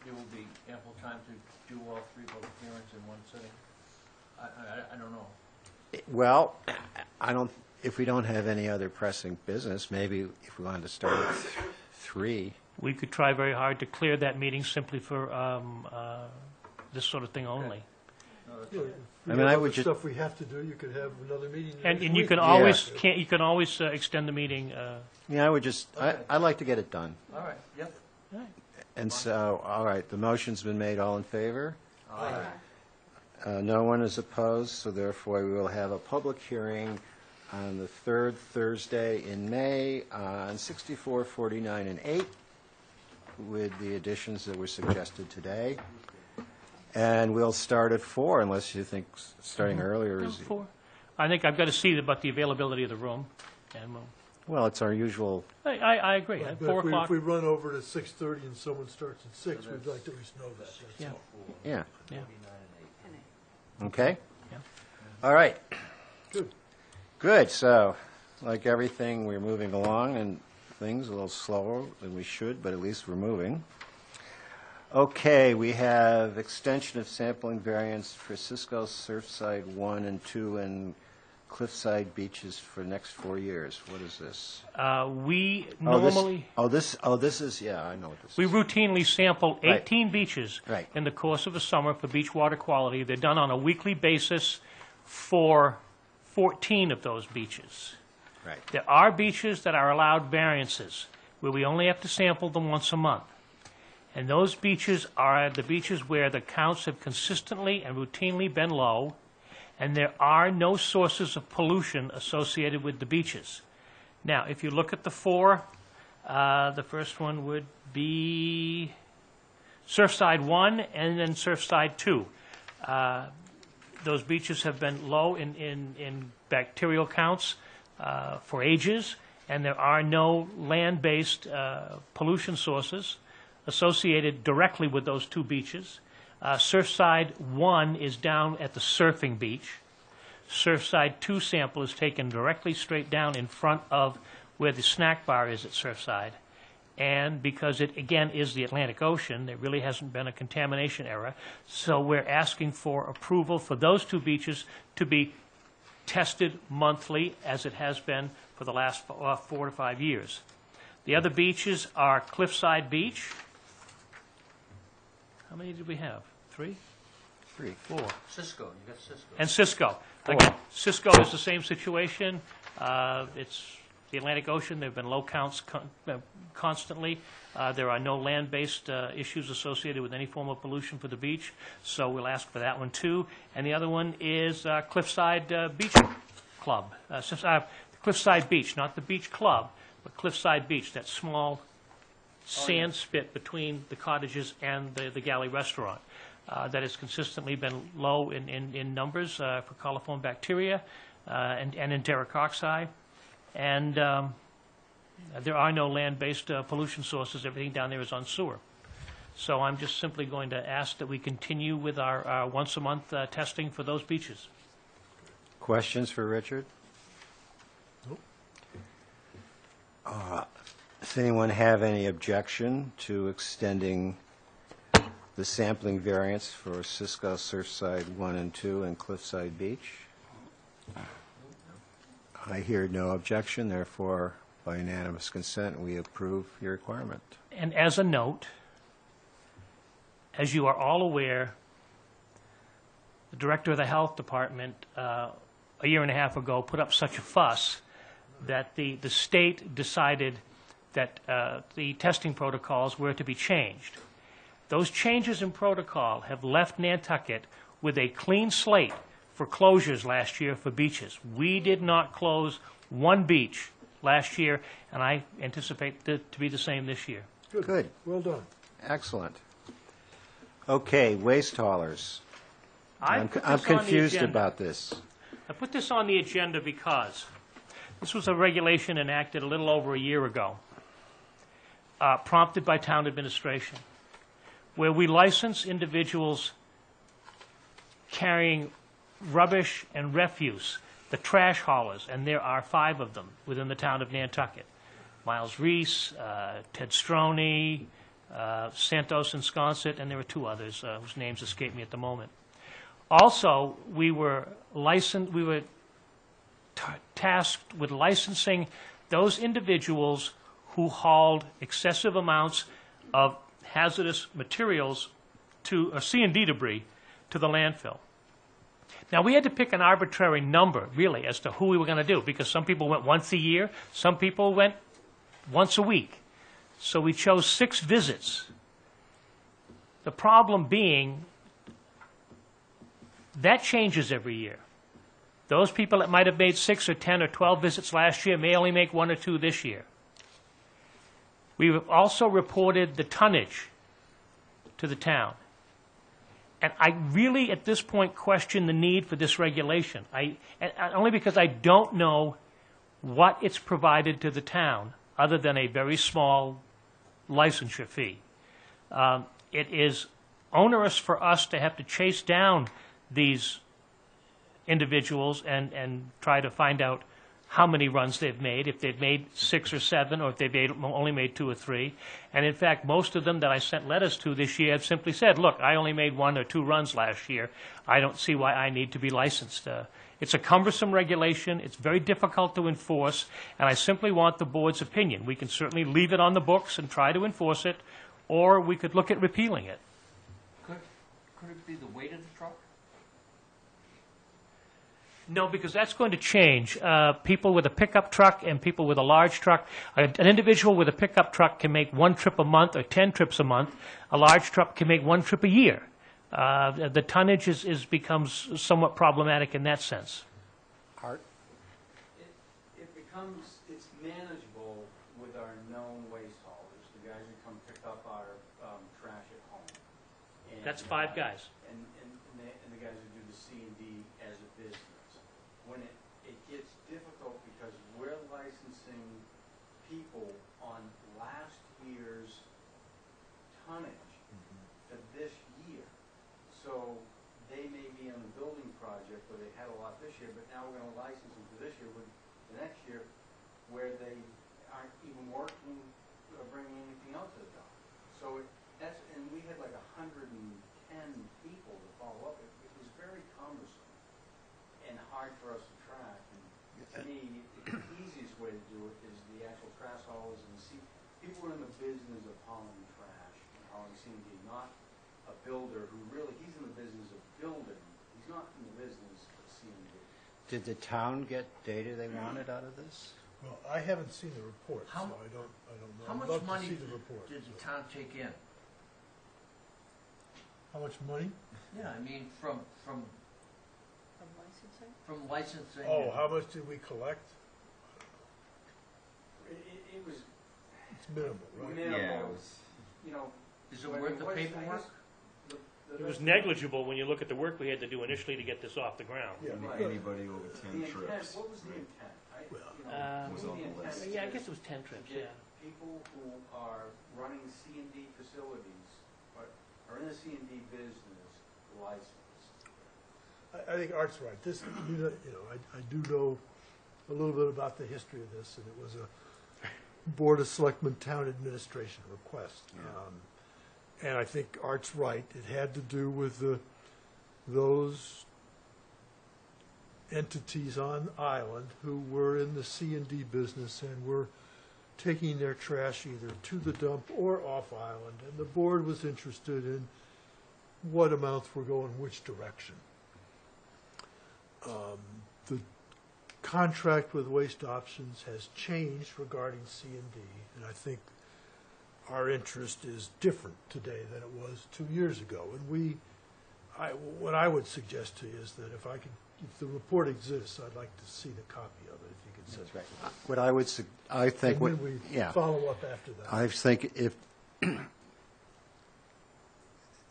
Speaker 5: there will be ample time to do all 3 public hearings in one sitting? I don't know.
Speaker 2: Well, if we don't have any other pressing business, maybe if we wanted to start with 3.
Speaker 1: We could try very hard to clear that meeting simply for this sort of thing only.
Speaker 5: No, that's
Speaker 4: Yeah,
Speaker 5: okay.
Speaker 4: if we
Speaker 2: I mean,
Speaker 4: have
Speaker 2: I
Speaker 4: other
Speaker 2: would ju-
Speaker 4: stuff we have to do, you could have another meeting
Speaker 1: And
Speaker 4: next
Speaker 1: you
Speaker 4: week.
Speaker 1: can always extend the meeting.
Speaker 2: Yeah, I would just,
Speaker 5: Okay.
Speaker 2: I'd like to get it done.
Speaker 5: All right, yep.
Speaker 2: And so, all right, the motion's been made. All in favor?
Speaker 5: Aye.
Speaker 2: No one is opposed, so therefore we will have a public hearing on the third Thursday in May on 64, 49, and 8 with the additions that were suggested today. And we'll start at 4 unless you think starting earlier is...
Speaker 1: 4. I think I've got to see about the availability of the room. And
Speaker 2: Well, it's our usual...
Speaker 1: I agree.
Speaker 4: But
Speaker 1: At
Speaker 4: if
Speaker 1: 4
Speaker 4: we-
Speaker 1: o'clock.
Speaker 4: If we run over to 6:30 and someone starts at 6, we'd like to at least know that, that's
Speaker 1: Yeah.
Speaker 4: all.
Speaker 2: Yeah,
Speaker 1: Yeah.
Speaker 2: okay?
Speaker 1: Yeah.
Speaker 2: All right.
Speaker 4: Good.
Speaker 2: Good, so, like everything, we're moving along, and things a little slower than we should, but at least we're moving. Okay, we have extension of sampling variance for Cisco, Surfside 1 and 2, and Cliffside Beaches for the next 4 years. What is this?
Speaker 1: We
Speaker 2: Oh, this-
Speaker 1: normally,
Speaker 2: this is, yeah, I know what this
Speaker 1: we
Speaker 2: is.
Speaker 1: routinely sample
Speaker 2: Right.
Speaker 1: 18 beaches
Speaker 2: Right.
Speaker 1: in the course of a summer for beach water quality. They're done on a weekly basis for 14 of those beaches.
Speaker 2: Right.
Speaker 1: There are beaches that are allowed variances, where we only have to sample them once a month. And those beaches are the beaches where the counts have consistently and routinely been low, and there are no sources of pollution associated with the beaches. Now, if you look at the 4, the first one would be Surfside 1 and then Surfside 2. Those beaches have been low in bacterial counts for ages, and there are no land-based pollution sources associated directly with those 2 beaches. Surfside 1 is down at the surfing beach. Surfside 2 sample is taken directly straight down in front of where the snack bar is at Surfside. And because it, again, is the Atlantic Ocean, there really hasn't been a contamination error. So we're asking for approval for those 2 beaches to be tested monthly, as it has been for the last 4 to 5 years. The other beaches are Cliffside Beach. How many did we have? 3?
Speaker 2: 3.
Speaker 1: 4.
Speaker 5: Cisco, you got Cisco.
Speaker 1: And Cisco.
Speaker 2: 4.
Speaker 1: Again, Cisco is the same situation. It's the Atlantic Ocean. There have been low counts constantly. There are no land-based issues associated with any form of pollution for the beach, so we'll ask for that one too. And the other one is Cliffside Beach Club. Cliffside Beach, not the beach club, but Cliffside Beach, that small sand spit between the cottages and the galley restaurant. That has consistently been low in numbers for coliform bacteria and enteric oxide. And there are no land-based pollution sources. Everything down there is on sewer. So I'm just simply going to ask that we continue with our once-a-month testing for those beaches.
Speaker 2: Questions for Richard?
Speaker 4: Nope.
Speaker 2: Does anyone have any objection to extending the sampling variance for Cisco, Surfside 1 and 2, and Cliffside Beach? I hear no objection, therefore, by unanimous consent, we approve your requirement.
Speaker 1: And as a note, as you are all aware, the director of the health department, a year and a half ago, put up such a fuss that the state decided that the testing protocols were to be changed. Those changes in protocol have left Nantucket with a clean slate for closures last year for beaches. We did not close one beach last year, and I anticipate it to be the same this year.
Speaker 2: Good.
Speaker 4: Well done.
Speaker 2: Excellent. Okay, waste haulers. I'm
Speaker 1: put this on the
Speaker 2: confused
Speaker 1: agenda.
Speaker 2: about this.
Speaker 1: I put this on the agenda because this was a regulation enacted a little over a year ago, prompted by town administration, where we license individuals carrying rubbish and refuse, the trash haulers, and there are 5 of them within the town of Nantucket. Miles Reese, Ted Stroney, Santos and Sconset, and there were 2 others whose names escape me at the moment. Also, we were tasked with licensing those individuals who hauled excessive amounts of hazardous materials to C&D debris to the landfill. Now, we had to pick an arbitrary number, really, as to who we were going to do, because some people went once a year, some people went once a week. So we chose 6 visits. The problem being that changes every year. Those people that might have made 6 or 10 or 12 visits last year may only make 1 or 2 this year. We've also reported the tonnage to the town. And I really, at this point, question the need for this regulation. Only because I don't know what it's provided to the town, other than a very small licensure fee. It is onerous for us to have to chase down these individuals and try to find out how many runs they've made, if they've made 6 or 7, or if they've only made 2 or 3. And in fact, most of them that I sent letters to this year have simply said, look, I only made 1 or 2 runs last year. I don't see why I need to be licensed. It's a cumbersome regulation. It's very difficult to enforce, and I simply want the board's opinion. We can certainly leave it on the books and try to enforce it, or we could look at repealing it.
Speaker 5: Could it be the weight of the truck?
Speaker 1: No, because that's going to change. People with a pickup truck and people with a large truck. An individual with a pickup truck can make 1 trip a month or 10 trips a month. A large truck can make 1 trip a year. The tonnage becomes somewhat problematic in that sense.
Speaker 2: Art?
Speaker 8: It's manageable with our known waste haulers, the guys who come pick up our trash at home. And,
Speaker 1: That's 5 guys.
Speaker 8: And the guys who do the C&D as a business. When it gets difficult because we're licensing people on last year's tonnage for this year. So they may be on a building project where they had a lot this year, but now we're going to license them for this year with the next year where they aren't even working or bringing anything else to the dock. So and we had like 110 people to follow up. It was very cumbersome and hard for us to track. And to me, the easiest way to do it is the actual trash haulers and people who are in the business of hauling trash and hauling C&D, not a builder who he's in the business of building. He's not in the business of C&D.
Speaker 2: Did the town get data they wanted out of this?
Speaker 4: Well, I haven't seen the report, so
Speaker 5: How-
Speaker 4: I don't know.
Speaker 5: How
Speaker 4: I'd
Speaker 5: much
Speaker 4: love to
Speaker 5: money
Speaker 4: see the report.
Speaker 5: did the
Speaker 4: so.
Speaker 5: town take in?
Speaker 4: How much money?
Speaker 5: Yeah, I mean, from
Speaker 7: From licensing?
Speaker 5: licensing.
Speaker 4: Oh, how much did we collect?
Speaker 8: It was
Speaker 4: It's minimal, right?
Speaker 8: minimal.
Speaker 6: Yeah, it was.
Speaker 8: You know,
Speaker 5: Is it worth the paperwork?
Speaker 1: It was negligible when you look at the work we had to do initially to get this off the ground.
Speaker 4: Yeah,
Speaker 8: Right.
Speaker 6: Anybody over
Speaker 8: The
Speaker 6: 10
Speaker 8: intent,
Speaker 6: trips.
Speaker 8: what was the intent?
Speaker 6: Was on the list.
Speaker 1: Yeah, I guess it was 10 trips, yeah.
Speaker 8: People who are running C&D facilities, or are in the C&D business, licensed.
Speaker 4: I think Art's right. This, I do know a little bit about the history of this, and it was a Board of Selectmen Town Administration request. And I think Art's right. It had to do with those entities on island who were in the C&D business and were taking their trash either to the dump or off island, and the board was interested in what amounts were going which direction. The contract with Waste Options has changed regarding C&D, and I think our interest is different today than it was 2 years ago. And what I would suggest to you is that if the report exists, I'd like to see the copy of it, if you could send it.
Speaker 2: That's right. What I would, I think,
Speaker 4: And then we
Speaker 2: yeah,
Speaker 4: follow up after that.
Speaker 2: I think if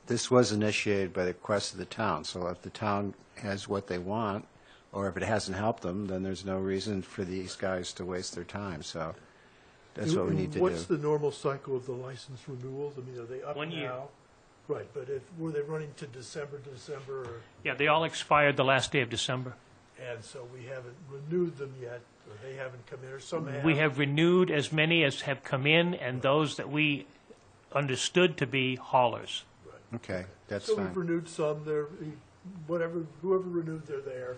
Speaker 2: this was initiated by the request of the town, so if the town has what they want, or if it hasn't helped them, then there's no reason for these guys to waste their time, so that's what we need to do.
Speaker 4: What's the normal cycle of the license renewals? I mean, are they up now?
Speaker 1: 1 year.
Speaker 4: Right, but were they running to December, or,
Speaker 1: Yeah, they all expired the last day of December.
Speaker 4: and so we haven't renewed them yet, or they haven't come in, or some have?
Speaker 1: We have renewed as many as have come in, and those that we understood to be haulers.
Speaker 4: Right.
Speaker 2: Okay, that's
Speaker 4: So
Speaker 2: fine.
Speaker 4: we've renewed some, whoever renewed, they're there.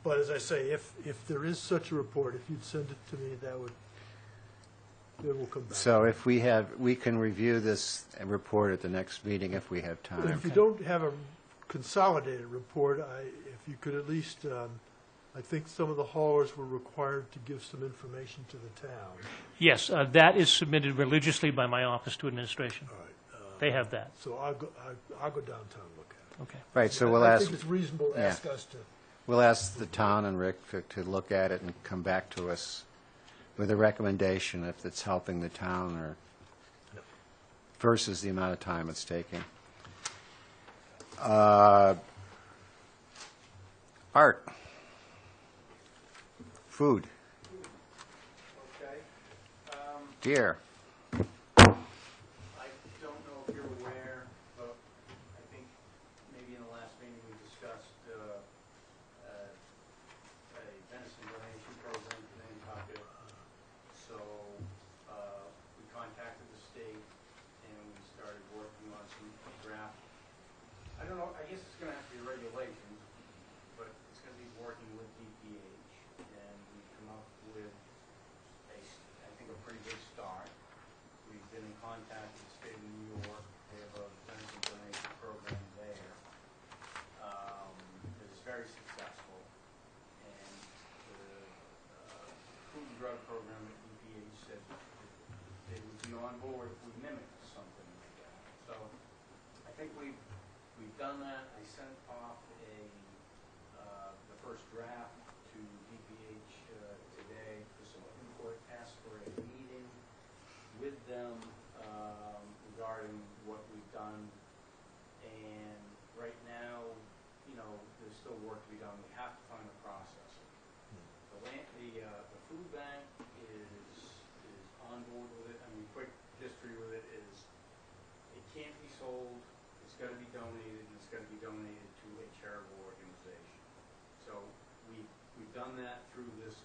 Speaker 4: But as I say, if there is such a report, if you'd send it to me, then we'll come back.
Speaker 2: So if we can review this report at the next meeting if we have
Speaker 4: And
Speaker 2: time.
Speaker 4: if you don't have a consolidated report, if you could at least, I think some of the haulers were required to give some information to the town.
Speaker 1: Yes, that is submitted religiously by my office to administration.
Speaker 4: All right.
Speaker 1: They have that.
Speaker 4: So I'll go downtown and look at it.
Speaker 1: Okay.
Speaker 2: Right, so we'll
Speaker 4: I
Speaker 2: ask,
Speaker 4: think it's reasonable to
Speaker 2: yeah.
Speaker 4: ask us to.
Speaker 2: we'll ask the town and Rick to look at it and come back to us with a recommendation if it's helping the town or versus the amount of time it's taking. Art. Food.
Speaker 8: Okay.
Speaker 2: Deer.
Speaker 8: I don't know if you're aware, but I think maybe in the last meeting we discussed a venison donation program for Nantucket. So we contacted the state and we started working on some draft. I don't know, I guess it's going to have to be regulations, but it's going to be working with DPH. And we've come up with I think a pretty good start. We've been in contact with the state of New York. They have a venison donation program there. It's very successful. And the food and drug program at DPH said that they would be on board if we mimic something like that. So I think we've done that. I sent off the first draft to DPH today for some input, asked for a meeting with them regarding what we've done. And right now, there's still work to be done. We have to find a processor. The food bank is on board with it. I mean, quick history with it is it can't be sold. It's got to be donated, and it's got to be donated to a charitable organization. So we've done that through this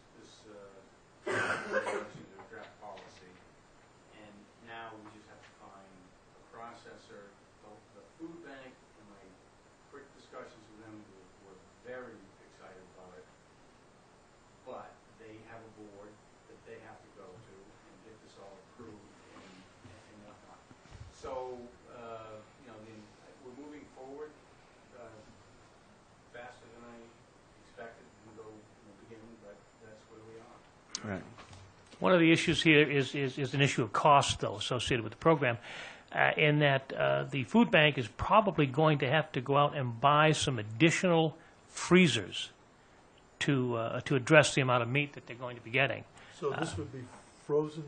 Speaker 8: draft policy, and now we just have to find a processor. The food bank, in my quick discussions with them, were very excited about it, but they have a board that they have to go to and get this all approved and whatnot. So we're moving forward faster than I expected in the beginning, but that's where we are.
Speaker 2: Right.
Speaker 1: One of the issues here is an issue of cost, though, associated with the program, in that the food bank is probably going to have to go out and buy some additional freezers to address the amount of meat that they're going to be getting.
Speaker 4: So this would be frozen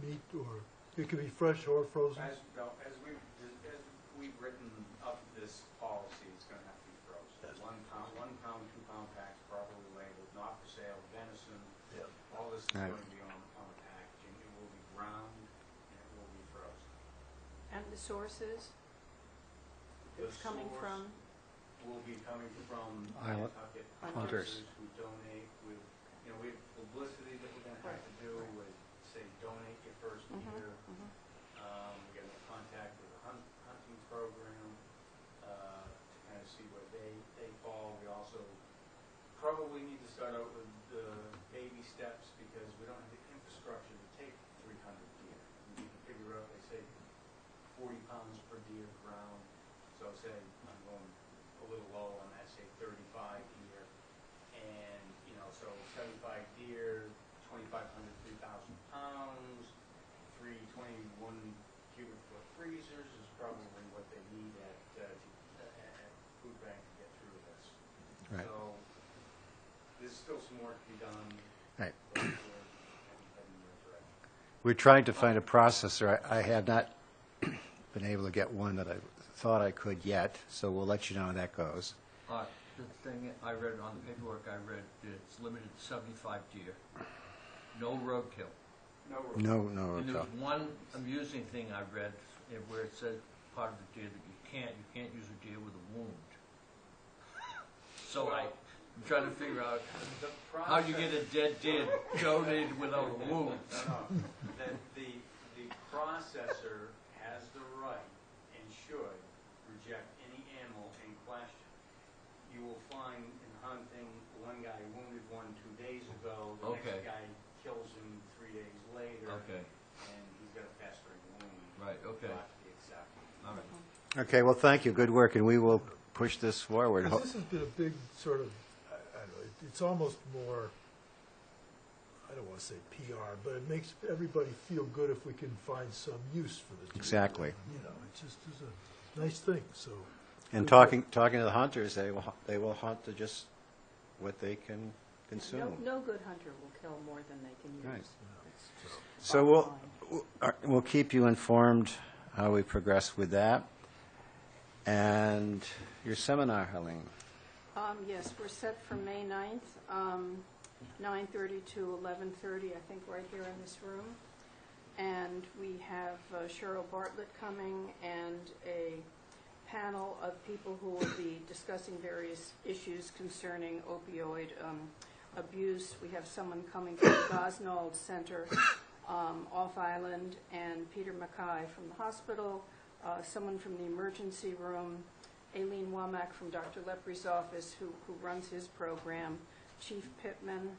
Speaker 4: meat, or it could be fresh or frozen?
Speaker 8: As we've written up this policy, it's going to have to be frozen.
Speaker 4: Yes.
Speaker 8: 1 pound, 2 pound packs, properly labeled, not for sale, venison.
Speaker 4: Yeah.
Speaker 8: All this is
Speaker 2: Right.
Speaker 8: going to be on the packaging. It will be ground and it will be frozen.
Speaker 7: And the sources
Speaker 8: The
Speaker 7: it's coming
Speaker 8: source
Speaker 7: from?
Speaker 8: will be coming from
Speaker 2: Island
Speaker 8: Nantucket
Speaker 2: hunters.
Speaker 8: who donate with, we have publicity that we're going to have to do with, say, donate your first deer. We're going to contact with the hunting program to kind of see where they fall. We also probably need to start out with baby steps because we don't have the infrastructure to take deer ground. So say I'm going a little low on that, say 35 deer. And, you know, so 75 deer, 2,500, 3,000 pounds, 321 cubic foot freezers is probably what they need at food bank to get through this.
Speaker 2: Right.
Speaker 8: So there's still some work to be done.
Speaker 2: Right.
Speaker 8: But we're heading in that direction.
Speaker 2: We're trying to find a processor. I have not been able to get one that I thought I could yet, so we'll let you know how that goes.
Speaker 5: The thing I read on the paperwork I read, it's limited to 75 deer. No roadkill.
Speaker 2: No,
Speaker 5: And there
Speaker 2: okay.
Speaker 5: was one amusing thing I read where it said part of the deer that you can't use a deer with a wound. So I'm trying to figure out how you get a dead deer donated without a wound.
Speaker 8: No. The processor has the right and should reject any animal in question. You will find in hunting, one guy wounded one 2 days ago, the
Speaker 5: Okay.
Speaker 8: next guy kills him 3 days later.
Speaker 5: Okay.
Speaker 8: And he's got a festering wound.
Speaker 5: Right, okay.
Speaker 8: Not to be accepted.
Speaker 5: All right.
Speaker 2: Okay, well, thank you. Good work, and we will push this forward.
Speaker 4: 'Cause this has been a big sort of, I don't know, it's almost more, I don't want to say PR, but it makes everybody feel good if we can find some use for the deer.
Speaker 2: Exactly.
Speaker 4: You know, it just is a nice thing, so.
Speaker 2: And talking to the hunters, they will hunt to just what they can consume.
Speaker 7: No good hunter will kill more than they can use.
Speaker 2: Right.
Speaker 7: It's just
Speaker 2: So
Speaker 7: bottom line.
Speaker 2: we'll keep you informed how we progress with that. And your seminar, Helene.
Speaker 7: Yes, we're set for May 9th, 9:30 to 11:30, I think, right here in this room. And we have Cheryl Bartlett coming and a panel of people who will be discussing various issues concerning opioid abuse. We have someone coming from the Gosnold Center off island, and Peter Mackay from the hospital, someone from the emergency room, Aileen Womack from Dr. Leprey's office, who runs his program, Chief Pittman,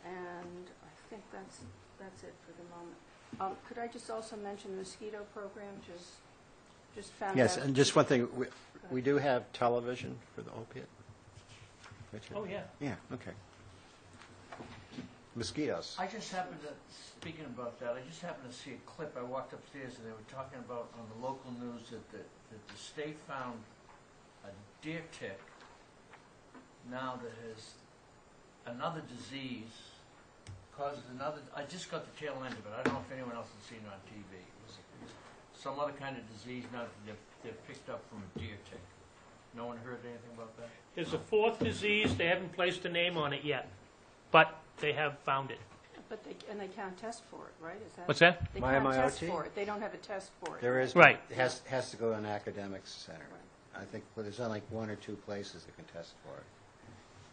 Speaker 7: and I think that's it for the moment. Could I just also mention the mosquito program? Just found out.
Speaker 2: Yes, and just one thing, we do have television for the opiate? Richard?
Speaker 1: Oh, yeah.
Speaker 2: Yeah, okay. Mosquitoes.
Speaker 5: I just happened to, speaking about that, I just happened to see a clip. I walked upstairs and they were talking about on the local news that the state found a deer tick now that has another disease, causes another, I just got the tail end of it. I don't know if anyone else has seen it on TV. It was some other kind of disease now that they've picked up from a deer tick. No one heard anything about that?
Speaker 1: There's a fourth disease, they haven't placed a name on it yet, but they have found it.
Speaker 7: But they can't test for it, right? Is that?
Speaker 1: What's that?
Speaker 7: They can't test
Speaker 2: MyMIOT?
Speaker 7: for it. They don't have a test for it.
Speaker 2: There is,
Speaker 1: Right.
Speaker 2: but it has to go to an academic center. I think there's only like 1 or 2 places that can test for it.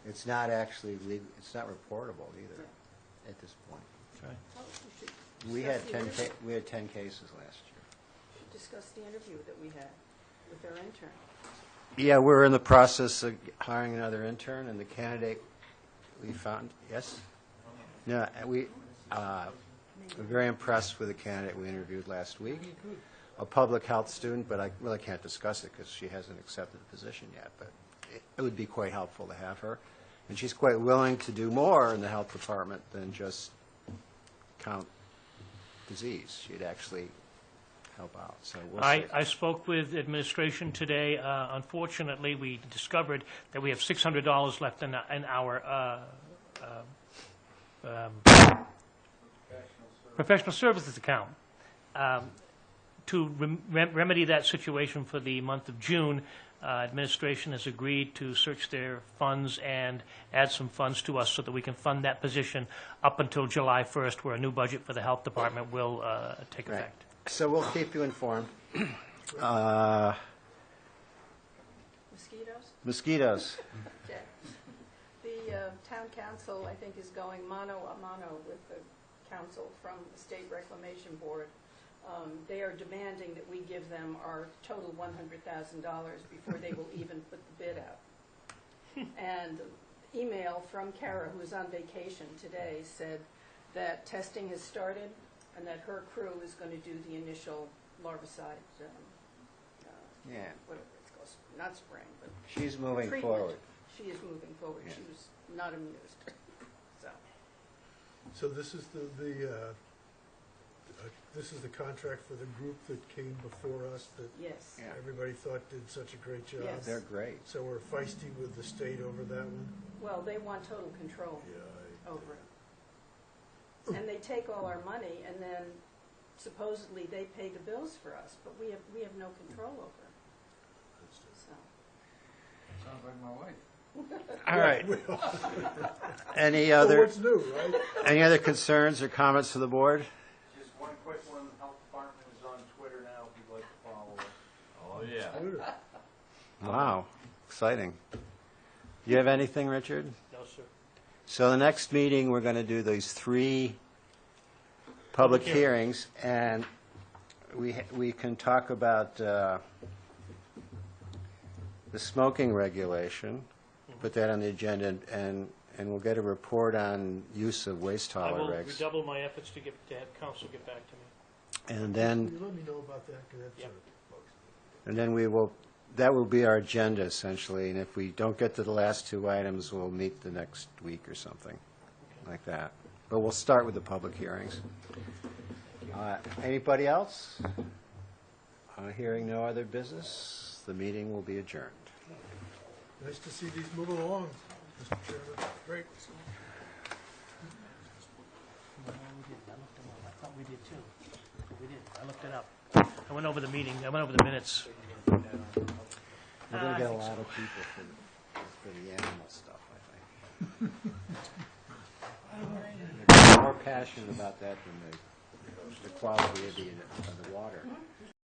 Speaker 2: It's not actually legal, it's not reportable either at this point.
Speaker 7: Oh, we should
Speaker 2: We
Speaker 7: discuss
Speaker 2: had
Speaker 7: the
Speaker 2: 10
Speaker 7: interview.
Speaker 2: we had 10 cases last year.
Speaker 7: We should discuss the interview that we had with our intern.
Speaker 2: Yeah, we're in the process of hiring another intern, and the candidate we found, yes? No, we're very impressed with the candidate we interviewed last week. A public health student, but I really can't discuss it because she hasn't accepted the position yet, but it would be quite helpful to have her. And she's quite willing to do more in the health department than just count disease. She'd actually help out, so we'll see.
Speaker 1: I spoke with administration today. Unfortunately, we discovered that we have $600 left in our professional services account. To remedy that situation for the month of June, administration has agreed to search their funds and add some funds to us so that we can fund that position up until July 1st, where a new budget for the health department will take
Speaker 2: Right.
Speaker 1: effect.
Speaker 2: So we'll keep you informed.
Speaker 7: Mosquitoes?
Speaker 2: Mosquitoes.
Speaker 7: Okay. The town council, I think, is going mano a mano with the council from the State Reclamation Board. They are demanding that we give them our total $100,000 before they will even put the bid out. And email from Kara, who is on vacation today, said that testing has started and that her crew is going to do the initial larvicide
Speaker 2: Yeah,
Speaker 7: whatever it's called, not spring, but
Speaker 2: she's moving
Speaker 7: treatment.
Speaker 2: forward.
Speaker 7: She is moving forward.
Speaker 2: Yeah.
Speaker 7: She was not amused. So,
Speaker 4: So this is this is the contract for the group that came before us that
Speaker 7: yes.
Speaker 2: Yeah.
Speaker 4: everybody thought did such a great job.
Speaker 7: Yes.
Speaker 2: They're great.
Speaker 4: So we're feisty with the state over that one?
Speaker 7: Well, they want total control
Speaker 4: Yeah.
Speaker 7: over it. And they take all our money, and then supposedly they pay the bills for us, but we have no control over it. So,
Speaker 5: Sounds like my wife.
Speaker 2: All right. Any
Speaker 4: So
Speaker 2: other,
Speaker 4: what's new, right?
Speaker 2: any other concerns or comments to the board?
Speaker 8: Just one quick one, the health department is on Twitter now, if you'd like to follow us.
Speaker 5: Oh, yeah.
Speaker 4: Twitter.
Speaker 2: Wow, exciting. Do you have anything, Richard?
Speaker 1: No, sir.
Speaker 2: So the next meeting, we're going to do these 3 public
Speaker 1: Public
Speaker 2: hearings, and we can talk about the smoking regulation, put that on the agenda, and we'll get a report on use of waste
Speaker 1: I
Speaker 2: hauler
Speaker 1: will
Speaker 2: regs.
Speaker 1: redouble my efforts to have council get back to me.
Speaker 2: And then,
Speaker 4: You let me know about that, because that's
Speaker 1: Yep.
Speaker 2: and then that will be our agenda essentially, and if we don't get to the last 2 items, we'll meet the next week or something like that. But we'll start with the public hearings. Anybody else? Hearing no other business, the meeting will be adjourned.
Speaker 4: nice to see these moving along, Mr. Chairman. Great.
Speaker 1: I looked them up. I thought we did too. We did. I looked it up. I went over the meeting, I went over the minutes.
Speaker 2: We're going to get a lot of people for the animal stuff, I think. They're more passionate about that than the quality of the water.